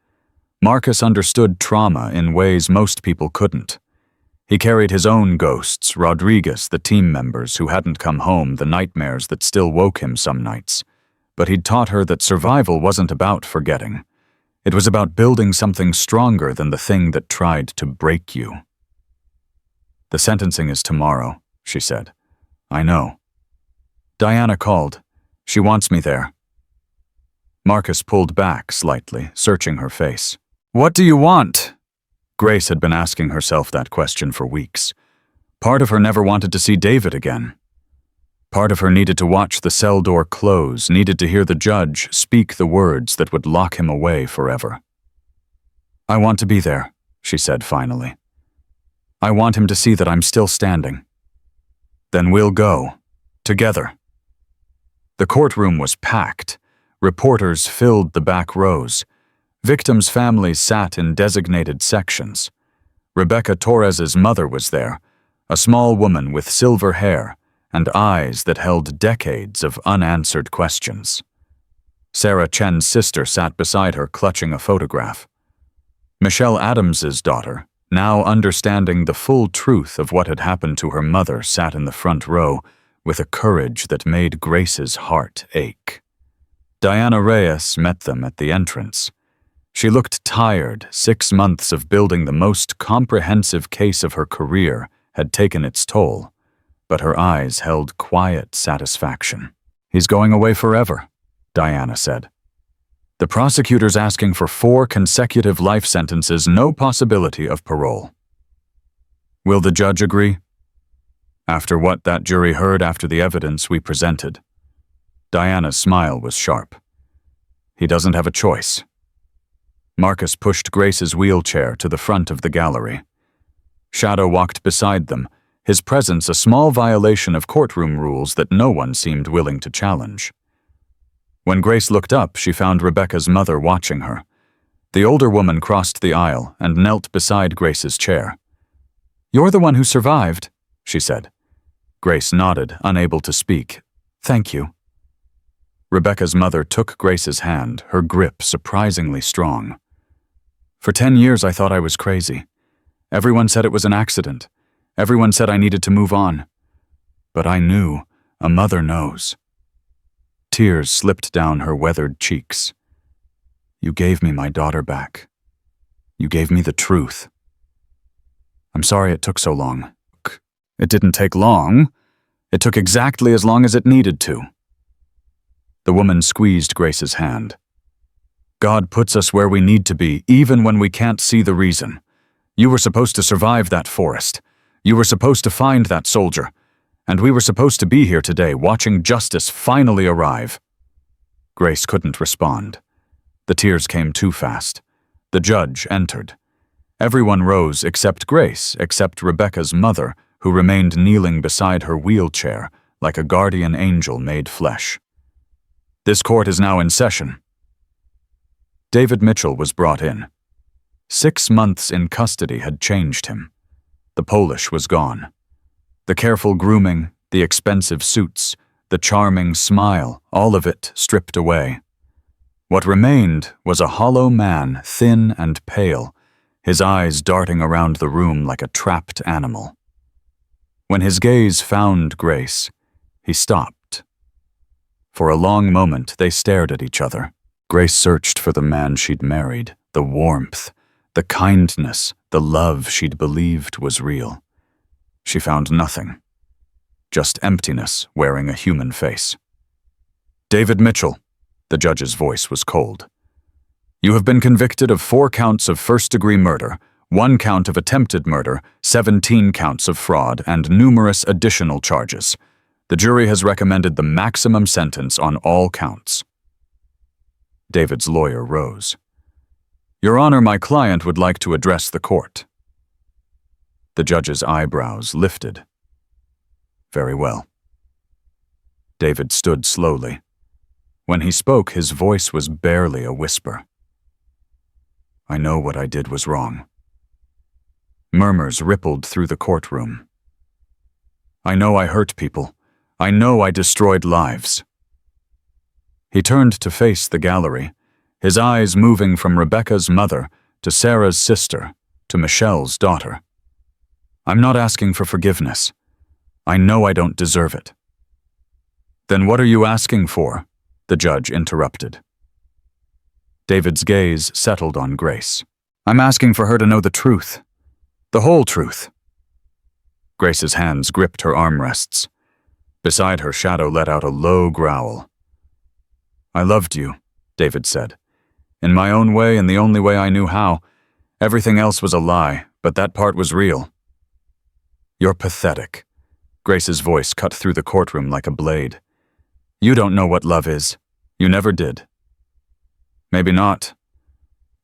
Marcus understood trauma in ways most people couldn't. He carried his own ghosts, Rodriguez, the team members who hadn't come home, the nightmares that still woke him some nights. But he'd taught her that survival wasn't about forgetting. It was about building something stronger than the thing that tried to break you. The sentencing is tomorrow, she said. I know. Diana called. She wants me there. Marcus pulled back slightly, searching her face. What do you want? Grace had been asking herself that question for weeks. Part of her never wanted to see David again. Part of her needed to watch the cell door close, needed to hear the judge speak the words that would lock him away forever. I want to be there, she said finally. I want him to see that I'm still standing. Then we'll go. Together. The courtroom was packed. Reporters filled the back rows. Victims' families sat in designated sections. Rebecca Torres's mother was there, a small woman with silver hair and eyes that held decades of unanswered questions. Sarah Chen's sister sat beside her, clutching a photograph. Michelle Adams's daughter, now understanding the full truth of what had happened to her mother, sat in the front row with a courage that made Grace's heart ache. Diana Reyes met them at the entrance. She looked tired. 6 months of building the most comprehensive case of her career had taken its toll, but her eyes held quiet satisfaction. He's going away forever, Diana said. The prosecutor's asking for 4 consecutive life sentences, no possibility of parole. Will the judge agree? After what that jury heard, after the evidence we presented. Diana's smile was sharp. He doesn't have a choice. Marcus pushed Grace's wheelchair to the front of the gallery. Shadow walked beside them, his presence a small violation of courtroom rules that no one seemed willing to challenge. When Grace looked up, she found Rebecca's mother watching her. The older woman crossed the aisle and knelt beside Grace's chair. You're the one who survived, she said. Grace nodded, unable to speak. Thank you. Rebecca's mother took Grace's hand, her grip surprisingly strong. For 10 years I thought I was crazy. Everyone said it was an accident. Everyone said I needed to move on. But I knew, a mother knows. Tears slipped down her weathered cheeks. You gave me my daughter back. You gave me the truth. I'm sorry it took so long. It didn't take long. It took exactly as long as it needed to. The woman squeezed Grace's hand. God puts us where we need to be, even when we can't see the reason. You were supposed to survive that forest. You were supposed to find that soldier. And we were supposed to be here today, watching justice finally arrive. Grace couldn't respond. The tears came too fast. The judge entered. Everyone rose except Grace, except Rebecca's mother, who remained kneeling beside her wheelchair like a guardian angel made flesh. This court is now in session. David Mitchell was brought in. 6 months in custody had changed him. The Polish was gone. The careful grooming, the expensive suits, the charming smile, all of it stripped away. What remained was a hollow man, thin and pale, his eyes darting around the room like a trapped animal. When his gaze found Grace, he stopped. For a long moment they stared at each other. Grace searched for the man she'd married, the warmth, the kindness, the love she'd believed was real. She found nothing. Just emptiness wearing a human face. David Mitchell, the judge's voice was cold. You have been convicted of 4 counts of first-degree murder, 1 count of attempted murder, 17 counts of fraud, and numerous additional charges. The jury has recommended the maximum sentence on all counts. David's lawyer rose. Your Honor, my client would like to address the court. The judge's eyebrows lifted. Very well. David stood slowly. When he spoke, his voice was barely a whisper. I know what I did was wrong. Murmurs rippled through the courtroom. I know I hurt people. I know I destroyed lives. He turned to face the gallery, his eyes moving from Rebecca's mother to Sarah's sister to Michelle's daughter. I'm not asking for forgiveness. I know I don't deserve it. Then what are you asking for? The judge interrupted. David's gaze settled on Grace. I'm asking for her to know the truth. The whole truth. Grace's hands gripped her armrests. Beside her, Shadow let out a low growl. I loved you, David said. In my own way and the only way I knew how. Everything else was a lie, but that part was real. You're pathetic. Grace's voice cut through the courtroom like a blade. You don't know what love is. You never did. Maybe not.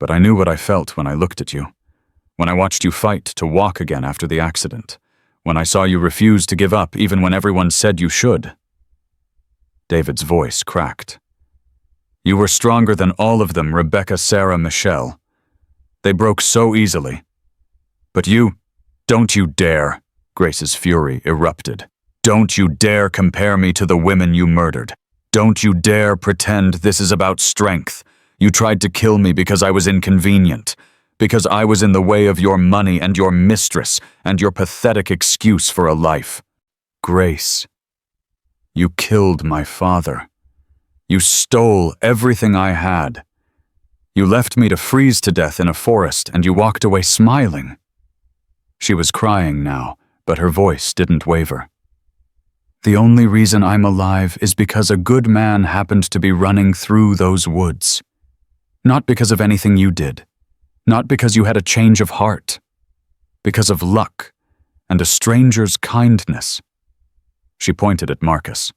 But I knew what I felt when I looked at you. When I watched you fight to walk again after the accident. When I saw you refuse to give up even when everyone said you should. David's voice cracked. You were stronger than all of them, Rebecca, Sarah, Michelle. They broke so easily. But you, don't you dare, Grace's fury erupted. Don't you dare compare me to the women you murdered. Don't you dare pretend this is about strength. You tried to kill me because I was inconvenient, because I was in the way of your money and your mistress and your pathetic excuse for a life. Grace, you killed my father. You stole everything I had. You left me to freeze to death in a forest, and you walked away smiling. She was crying now, but her voice didn't waver. The only reason I'm alive is because a good man happened to be running through those woods. Not because of anything you did. Not because you had a change of heart. Because of luck and a stranger's kindness. She pointed at Marcus.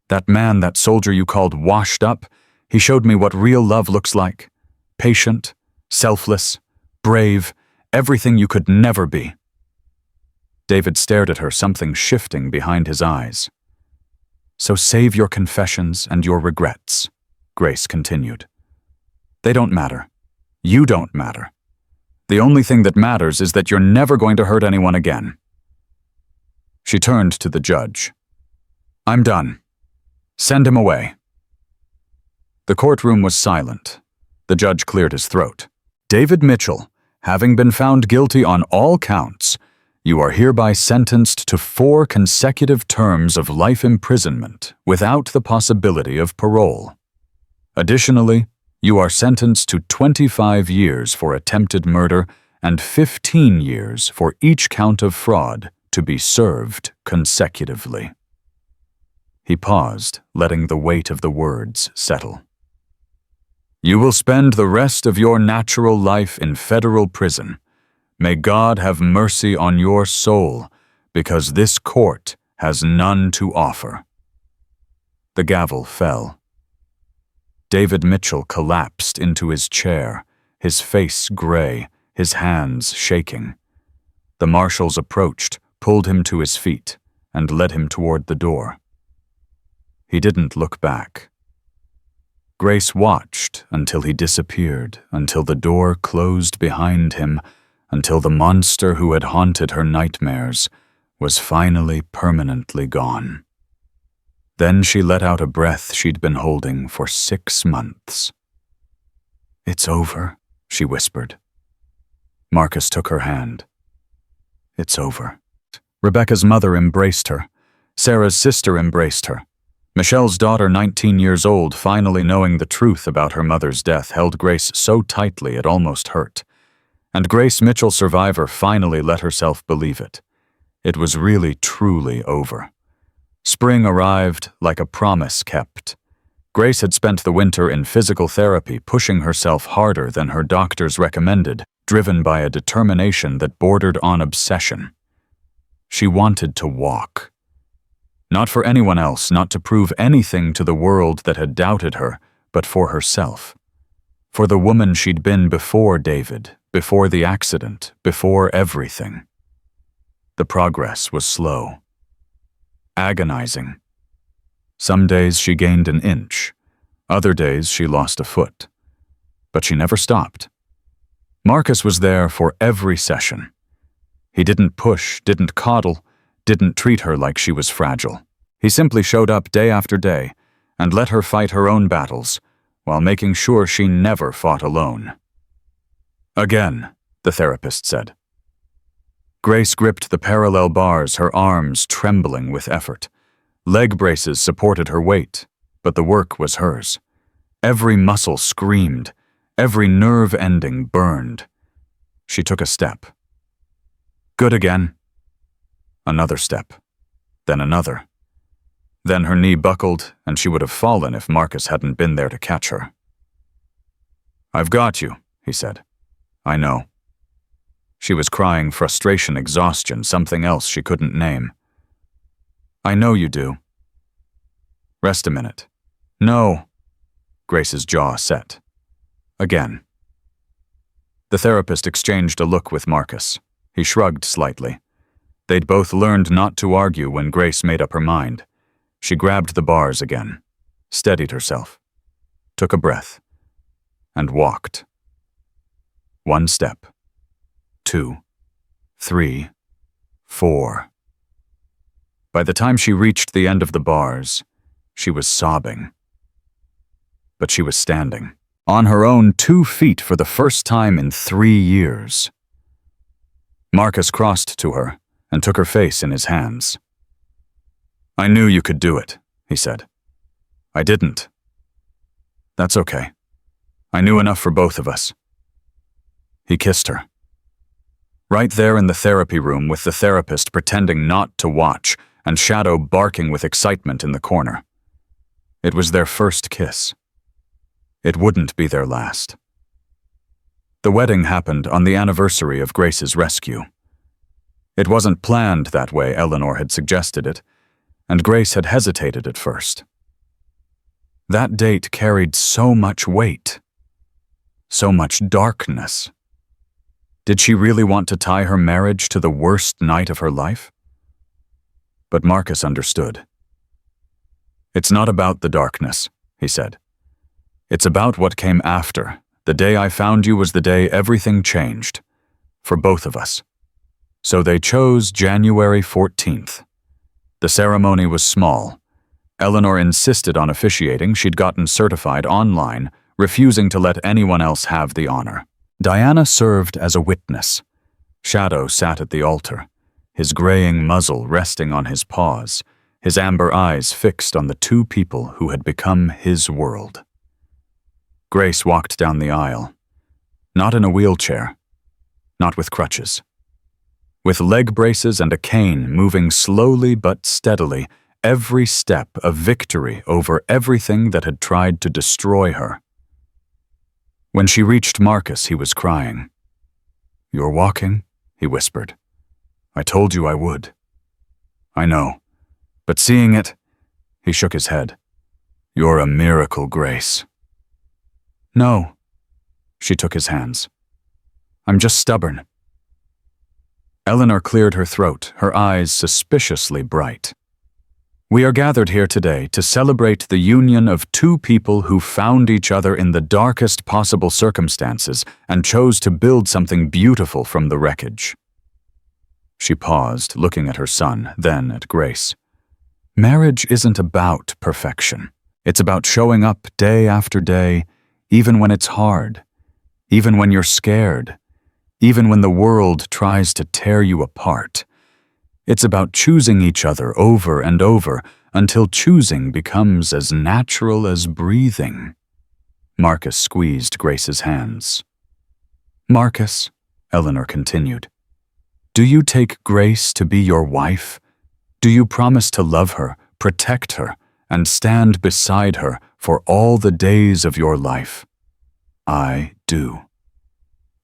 That man, that soldier you called washed up, he showed me what real love looks like. Patient, selfless, brave, everything you could never be. David stared at her, something shifting behind his eyes. So save your confessions and your regrets, Grace continued. They don't matter. You don't matter. The only thing that matters is that you're never going to hurt anyone again. She turned to the judge. I'm done. Send him away. The courtroom was silent. The judge cleared his throat. David Mitchell, having been found guilty on all counts, you are hereby sentenced to 4 consecutive terms of life imprisonment without the possibility of parole. Additionally, you are sentenced to 25 years for attempted murder and 15 years for each count of fraud to be served consecutively. He paused, letting the weight of the words settle. "You will spend the rest of your natural life in federal prison. May God have mercy on your soul, because this court has none to offer." The gavel fell. David Mitchell collapsed into his chair, his face gray, his hands shaking. The marshals approached, pulled him to his feet, and led him toward the door. He didn't look back. Grace watched until he disappeared, until the door closed behind him, until the monster who had haunted her nightmares was finally permanently gone. Then she let out a breath she'd been holding for 6 months. "It's over," she whispered. Marcus took her hand. "It's over." Rebecca's mother embraced her. Sarah's sister embraced her. Michelle's daughter, 19 years old, finally knowing the truth about her mother's death, held Grace so tightly it almost hurt. And Grace Mitchell, survivor, finally let herself believe it. It was really, truly over. Spring arrived like a promise kept. Grace had spent the winter in physical therapy, pushing herself harder than her doctors recommended, driven by a determination that bordered on obsession. She wanted to walk. Not for anyone else, not to prove anything to the world that had doubted her, but for herself. For the woman she'd been before David, before the accident, before everything. The progress was slow. Agonizing. Some days she gained an inch. Other days she lost a foot. But she never stopped. Marcus was there for every session. He didn't push, didn't coddle, didn't treat her like she was fragile. He simply showed up day after day and let her fight her own battles while making sure she never fought alone. "Again," the therapist said. Grace gripped the parallel bars, her arms trembling with effort. Leg braces supported her weight, but the work was hers. Every muscle screamed, every nerve ending burned. She took a step. Good again. Another step. Then another. Then her knee buckled, and she would have fallen if Marcus hadn't been there to catch her. "I've got you," he said. "I know." She was crying frustration, exhaustion, something else she couldn't name. "I know you do." "Rest a minute." "No." Grace's jaw set. Again. The therapist exchanged a look with Marcus. He shrugged slightly. They'd both learned not to argue when Grace made up her mind. She grabbed the bars again, steadied herself, took a breath, and walked. 1 step. 2, 3, 4. By the time she reached the end of the bars, she was sobbing. But she was standing, on her own 2 feet for the first time in 3 years. Marcus crossed to her and took her face in his hands. "I knew you could do it," he said. "I didn't." "That's okay. I knew enough for both of us." He kissed her. Right there in the therapy room with the therapist pretending not to watch and Shadow barking with excitement in the corner. It was their first kiss. It wouldn't be their last. The wedding happened on the anniversary of Grace's rescue. It wasn't planned that way, Eleanor had suggested it, and Grace had hesitated at first. That date carried so much weight, so much darkness. Did she really want to tie her marriage to the worst night of her life? But Marcus understood. "It's not about the darkness," he said. "It's about what came after. The day I found you was the day everything changed, for both of us." So they chose January 14th. The ceremony was small. Eleanor insisted on officiating. She'd gotten certified online, refusing to let anyone else have the honor. Diana served as a witness. Shadow sat at the altar, his graying muzzle resting on his paws, his amber eyes fixed on the 2 people who had become his world. Grace walked down the aisle, not in a wheelchair, not with crutches. With leg braces and a cane, moving slowly but steadily, every step a victory over everything that had tried to destroy her. When she reached Marcus, he was crying. "You're walking?" he whispered. "I told you I would." "I know, but seeing it," he shook his head. "You're a miracle, Grace." "No," she took his hands. "I'm just stubborn." Eleanor cleared her throat, her eyes suspiciously bright. "We are gathered here today to celebrate the union of two people who found each other in the darkest possible circumstances and chose to build something beautiful from the wreckage." She paused, looking at her son, then at Grace. "Marriage isn't about perfection. It's about showing up day after day, even when it's hard, even when you're scared, even when the world tries to tear you apart. It's about choosing each other over and over until choosing becomes as natural as breathing." Marcus squeezed Grace's hands. "Marcus," Eleanor continued, "do you take Grace to be your wife? Do you promise to love her, protect her, and stand beside her for all the days of your life?" "I do."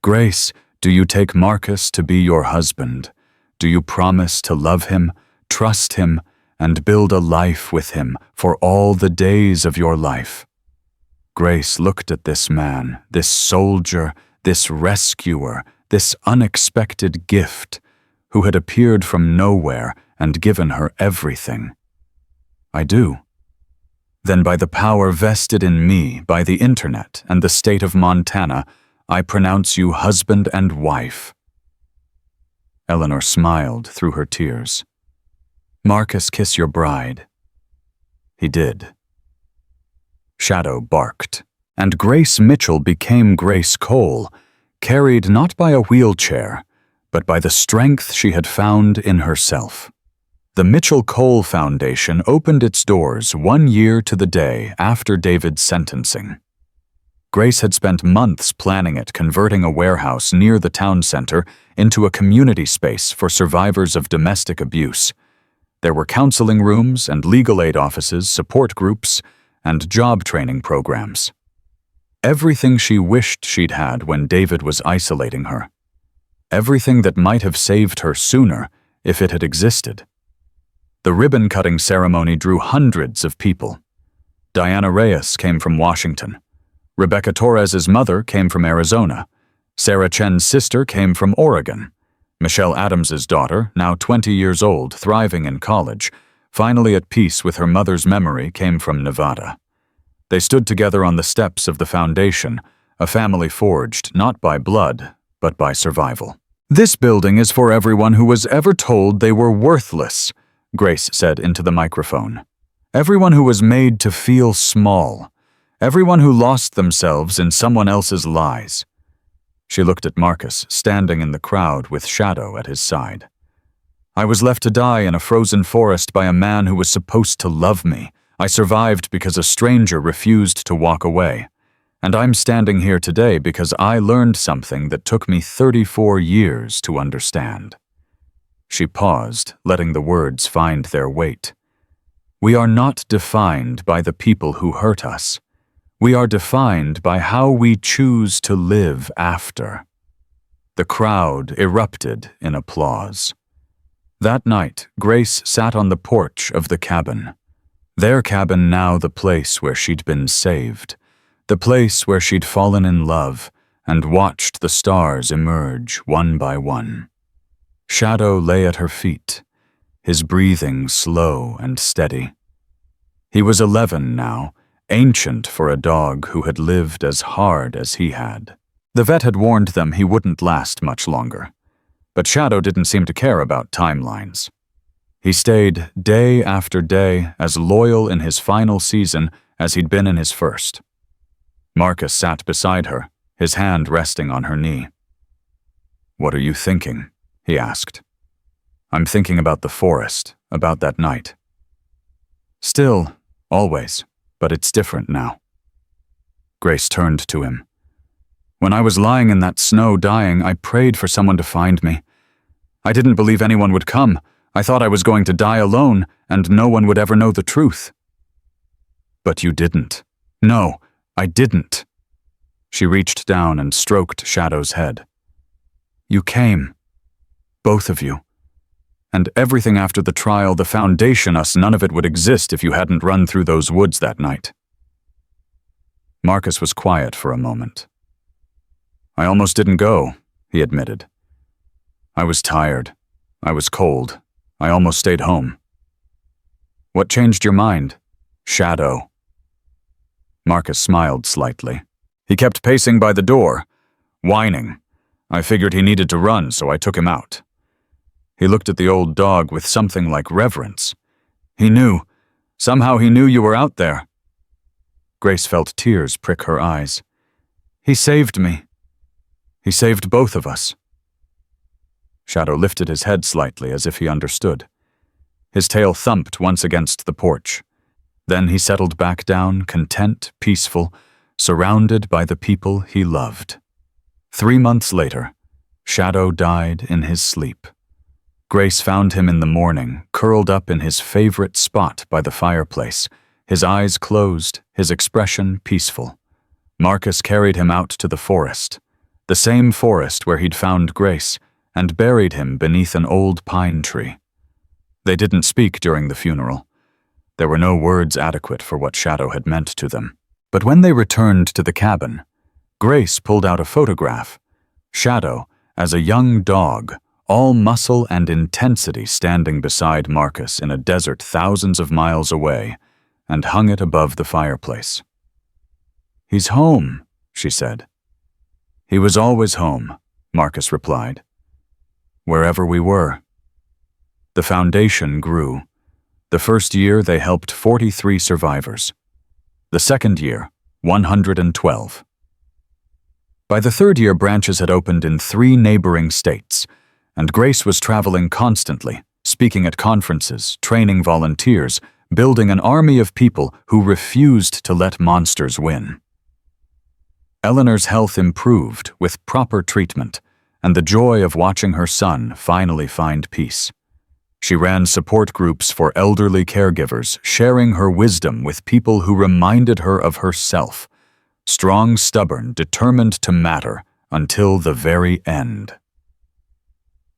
"Grace, do you take Marcus to be your husband? Do you promise to love him, trust him, and build a life with him for all the days of your life?" Grace looked at this man, this soldier, this rescuer, this unexpected gift, who had appeared from nowhere and given her everything. "I do." "Then by the power vested in me by the internet and the state of Montana, I pronounce you husband and wife." Eleanor smiled through her tears. "Marcus, kiss your bride." He did. Shadow barked, and Grace Mitchell became Grace Cole, carried not by a wheelchair, but by the strength she had found in herself. The Mitchell-Cole Foundation opened its doors 1 year to the day after David's sentencing. Grace had spent months planning it, converting a warehouse near the town center into a community space for survivors of domestic abuse. There were counseling rooms and legal aid offices, support groups, and job training programs. Everything she wished she'd had when David was isolating her. Everything that might have saved her sooner if it had existed. The ribbon-cutting ceremony drew hundreds of people. Diana Reyes came from Washington. Rebecca Torres's mother came from Arizona. Sarah Chen's sister came from Oregon. Michelle Adams's daughter, now 20 years old, thriving in college, finally at peace with her mother's memory, came from Nevada. They stood together on the steps of the foundation, a family forged not by blood, but by survival. "This building is for everyone who was ever told they were worthless," Grace said into the microphone. "Everyone who was made to feel small. Everyone who lost themselves in someone else's lies." She looked at Marcus, standing in the crowd with Shadow at his side. "I was left to die in a frozen forest by a man who was supposed to love me. I survived because a stranger refused to walk away. And I'm standing here today because I learned something that took me 34 years to understand." She paused, letting the words find their weight. "We are not defined by the people who hurt us. We are defined by how we choose to live after." The crowd erupted in applause. That night, Grace sat on the porch of the cabin. Their cabin, now the place where she'd been saved. The place where she'd fallen in love and watched the stars emerge one by one. Shadow lay at her feet, his breathing slow and steady. He was 11 now, ancient for a dog who had lived as hard as he had. The vet had warned them he wouldn't last much longer. But Shadow didn't seem to care about timelines. He stayed day after day as loyal in his final season as he'd been in his first. Marcus sat beside her, his hand resting on her knee. "What are you thinking?" he asked. "I'm thinking about the forest, about that night." "Still, always, but it's different now." Grace turned to him. "When I was lying in that snow dying, I prayed for someone to find me. I didn't believe anyone would come. I thought I was going to die alone, and no one would ever know the truth." "But you didn't." "No, I didn't." She reached down and stroked Shadow's head. "You came. Both of you. And everything after the trial, the foundation, none of it would exist if you hadn't run through those woods that night." Marcus was quiet for a moment. "I almost didn't go," he admitted. "I was tired. I was cold. I almost stayed home." "What changed your mind?" "Shadow." Marcus smiled slightly. "He kept pacing by the door, whining. I figured he needed to run, so I took him out. He looked at the old dog with something like reverence. He knew. Somehow he knew you were out there." Grace felt tears prick her eyes. "He saved me. He saved both of us." Shadow lifted his head slightly as if he understood. His tail thumped once against the porch. Then he settled back down, content, peaceful, surrounded by the people he loved. 3 months later, Shadow died in his sleep. Grace found him in the morning, curled up in his favorite spot by the fireplace, his eyes closed, his expression peaceful. Marcus carried him out to the forest, the same forest where he'd found Grace, and buried him beneath an old pine tree. They didn't speak during the funeral. There were no words adequate for what Shadow had meant to them. But when they returned to the cabin, Grace pulled out a photograph. Shadow, as a young dog, all muscle and intensity, standing beside Marcus in a desert thousands of miles away, and hung it above the fireplace. "He's home," she said. "He was always home," Marcus replied. "Wherever we were." The foundation grew. The first year they helped 43 survivors. The second year, 112. By the third year, branches had opened in 3 neighboring states, and Grace was traveling constantly, speaking at conferences, training volunteers, building an army of people who refused to let monsters win. Eleanor's health improved with proper treatment, and the joy of watching her son finally find peace. She ran support groups for elderly caregivers, sharing her wisdom with people who reminded her of herself, strong, stubborn, determined to matter until the very end.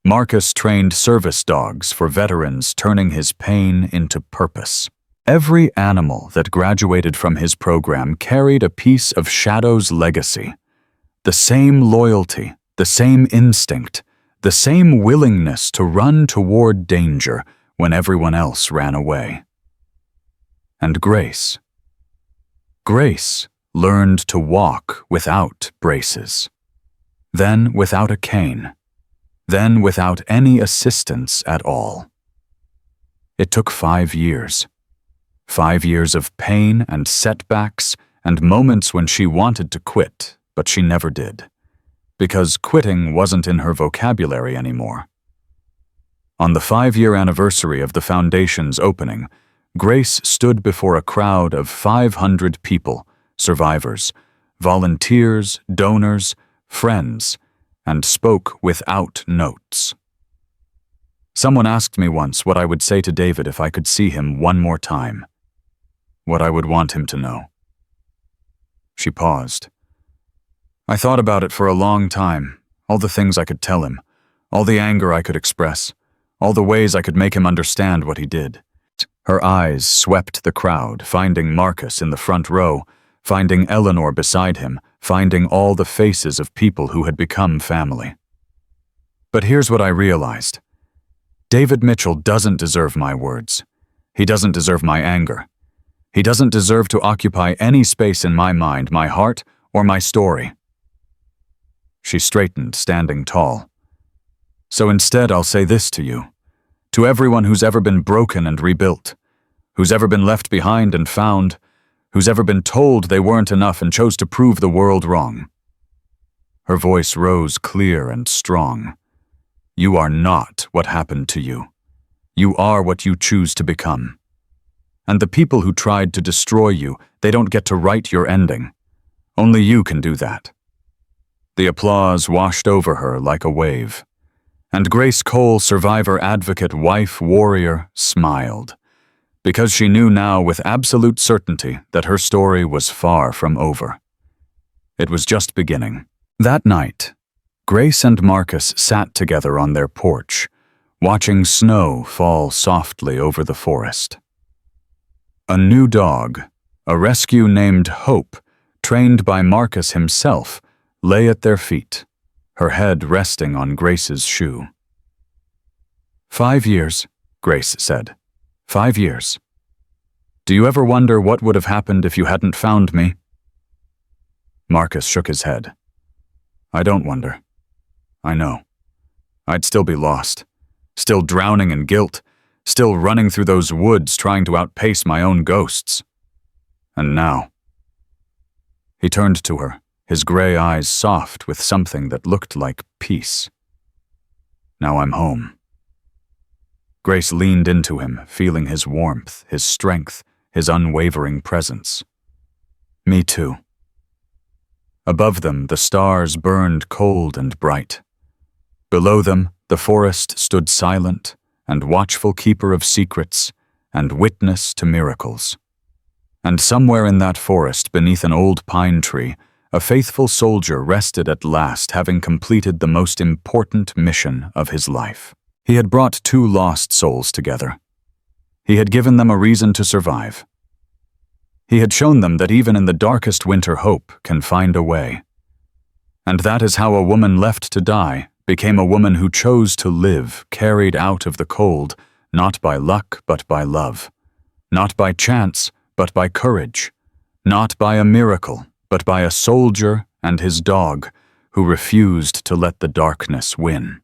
Marcus trained service dogs for veterans, turning his pain into purpose. Every animal that graduated from his program carried a piece of Shadow's legacy. The same loyalty, the same instinct, the same willingness to run toward danger when everyone else ran away. And Grace. Grace learned to walk without braces, then without a cane, then without any assistance at all. It took 5 years. 5 years of pain and setbacks and moments when she wanted to quit, but she never did, because quitting wasn't in her vocabulary anymore. On the 5-year anniversary of the foundation's opening, Grace stood before a crowd of 500 people, survivors, volunteers, donors, friends, and spoke without notes. Someone asked me once what I would say to David if I could see him one more time, what I would want him to know. She paused. I thought about it for a long time, all the things I could tell him, all the anger I could express, all the ways I could make him understand what he did. Her eyes swept the crowd, finding Marcus in the front row, finding Eleanor beside him, finding all the faces of people who had become family. But here's what I realized. David Mitchell doesn't deserve my words. He doesn't deserve my anger. He doesn't deserve to occupy any space in my mind, my heart, or my story. She straightened, standing tall. So instead, I'll say this to you. To everyone who's ever been broken and rebuilt, who's ever been left behind and found, who's ever been told they weren't enough and chose to prove the world wrong. Her voice rose clear and strong. You are not what happened to you. You are what you choose to become. And the people who tried to destroy you, they don't get to write your ending. Only you can do that. The applause washed over her like a wave. And Grace Cole, survivor advocate, wife, warrior, smiled, because she knew now with absolute certainty that her story was far from over. It was just beginning. That night, Grace and Marcus sat together on their porch, watching snow fall softly over the forest. A new dog, a rescue named Hope, trained by Marcus himself, lay at their feet, her head resting on Grace's shoe. 5 years, Grace said. 5 years. Do you ever wonder what would have happened if you hadn't found me? Marcus shook his head. I don't wonder. I know. I'd still be lost, still drowning in guilt, still running through those woods trying to outpace my own ghosts. And now. He turned to her, his gray eyes soft with something that looked like peace. Now I'm home. Grace leaned into him, feeling his warmth, his strength, his unwavering presence. Me too. Above them, the stars burned cold and bright. Below them, the forest stood silent and watchful keeper of secrets and witness to miracles. And somewhere in that forest, beneath an old pine tree, a faithful soldier rested at last, having completed the most important mission of his life. He had brought 2 lost souls together. He had given them a reason to survive. He had shown them that even in the darkest winter, hope can find a way. And that is how a woman left to die became a woman who chose to live, carried out of the cold, not by luck but by love, not by chance but by courage, not by a miracle but by a soldier and his dog who refused to let the darkness win.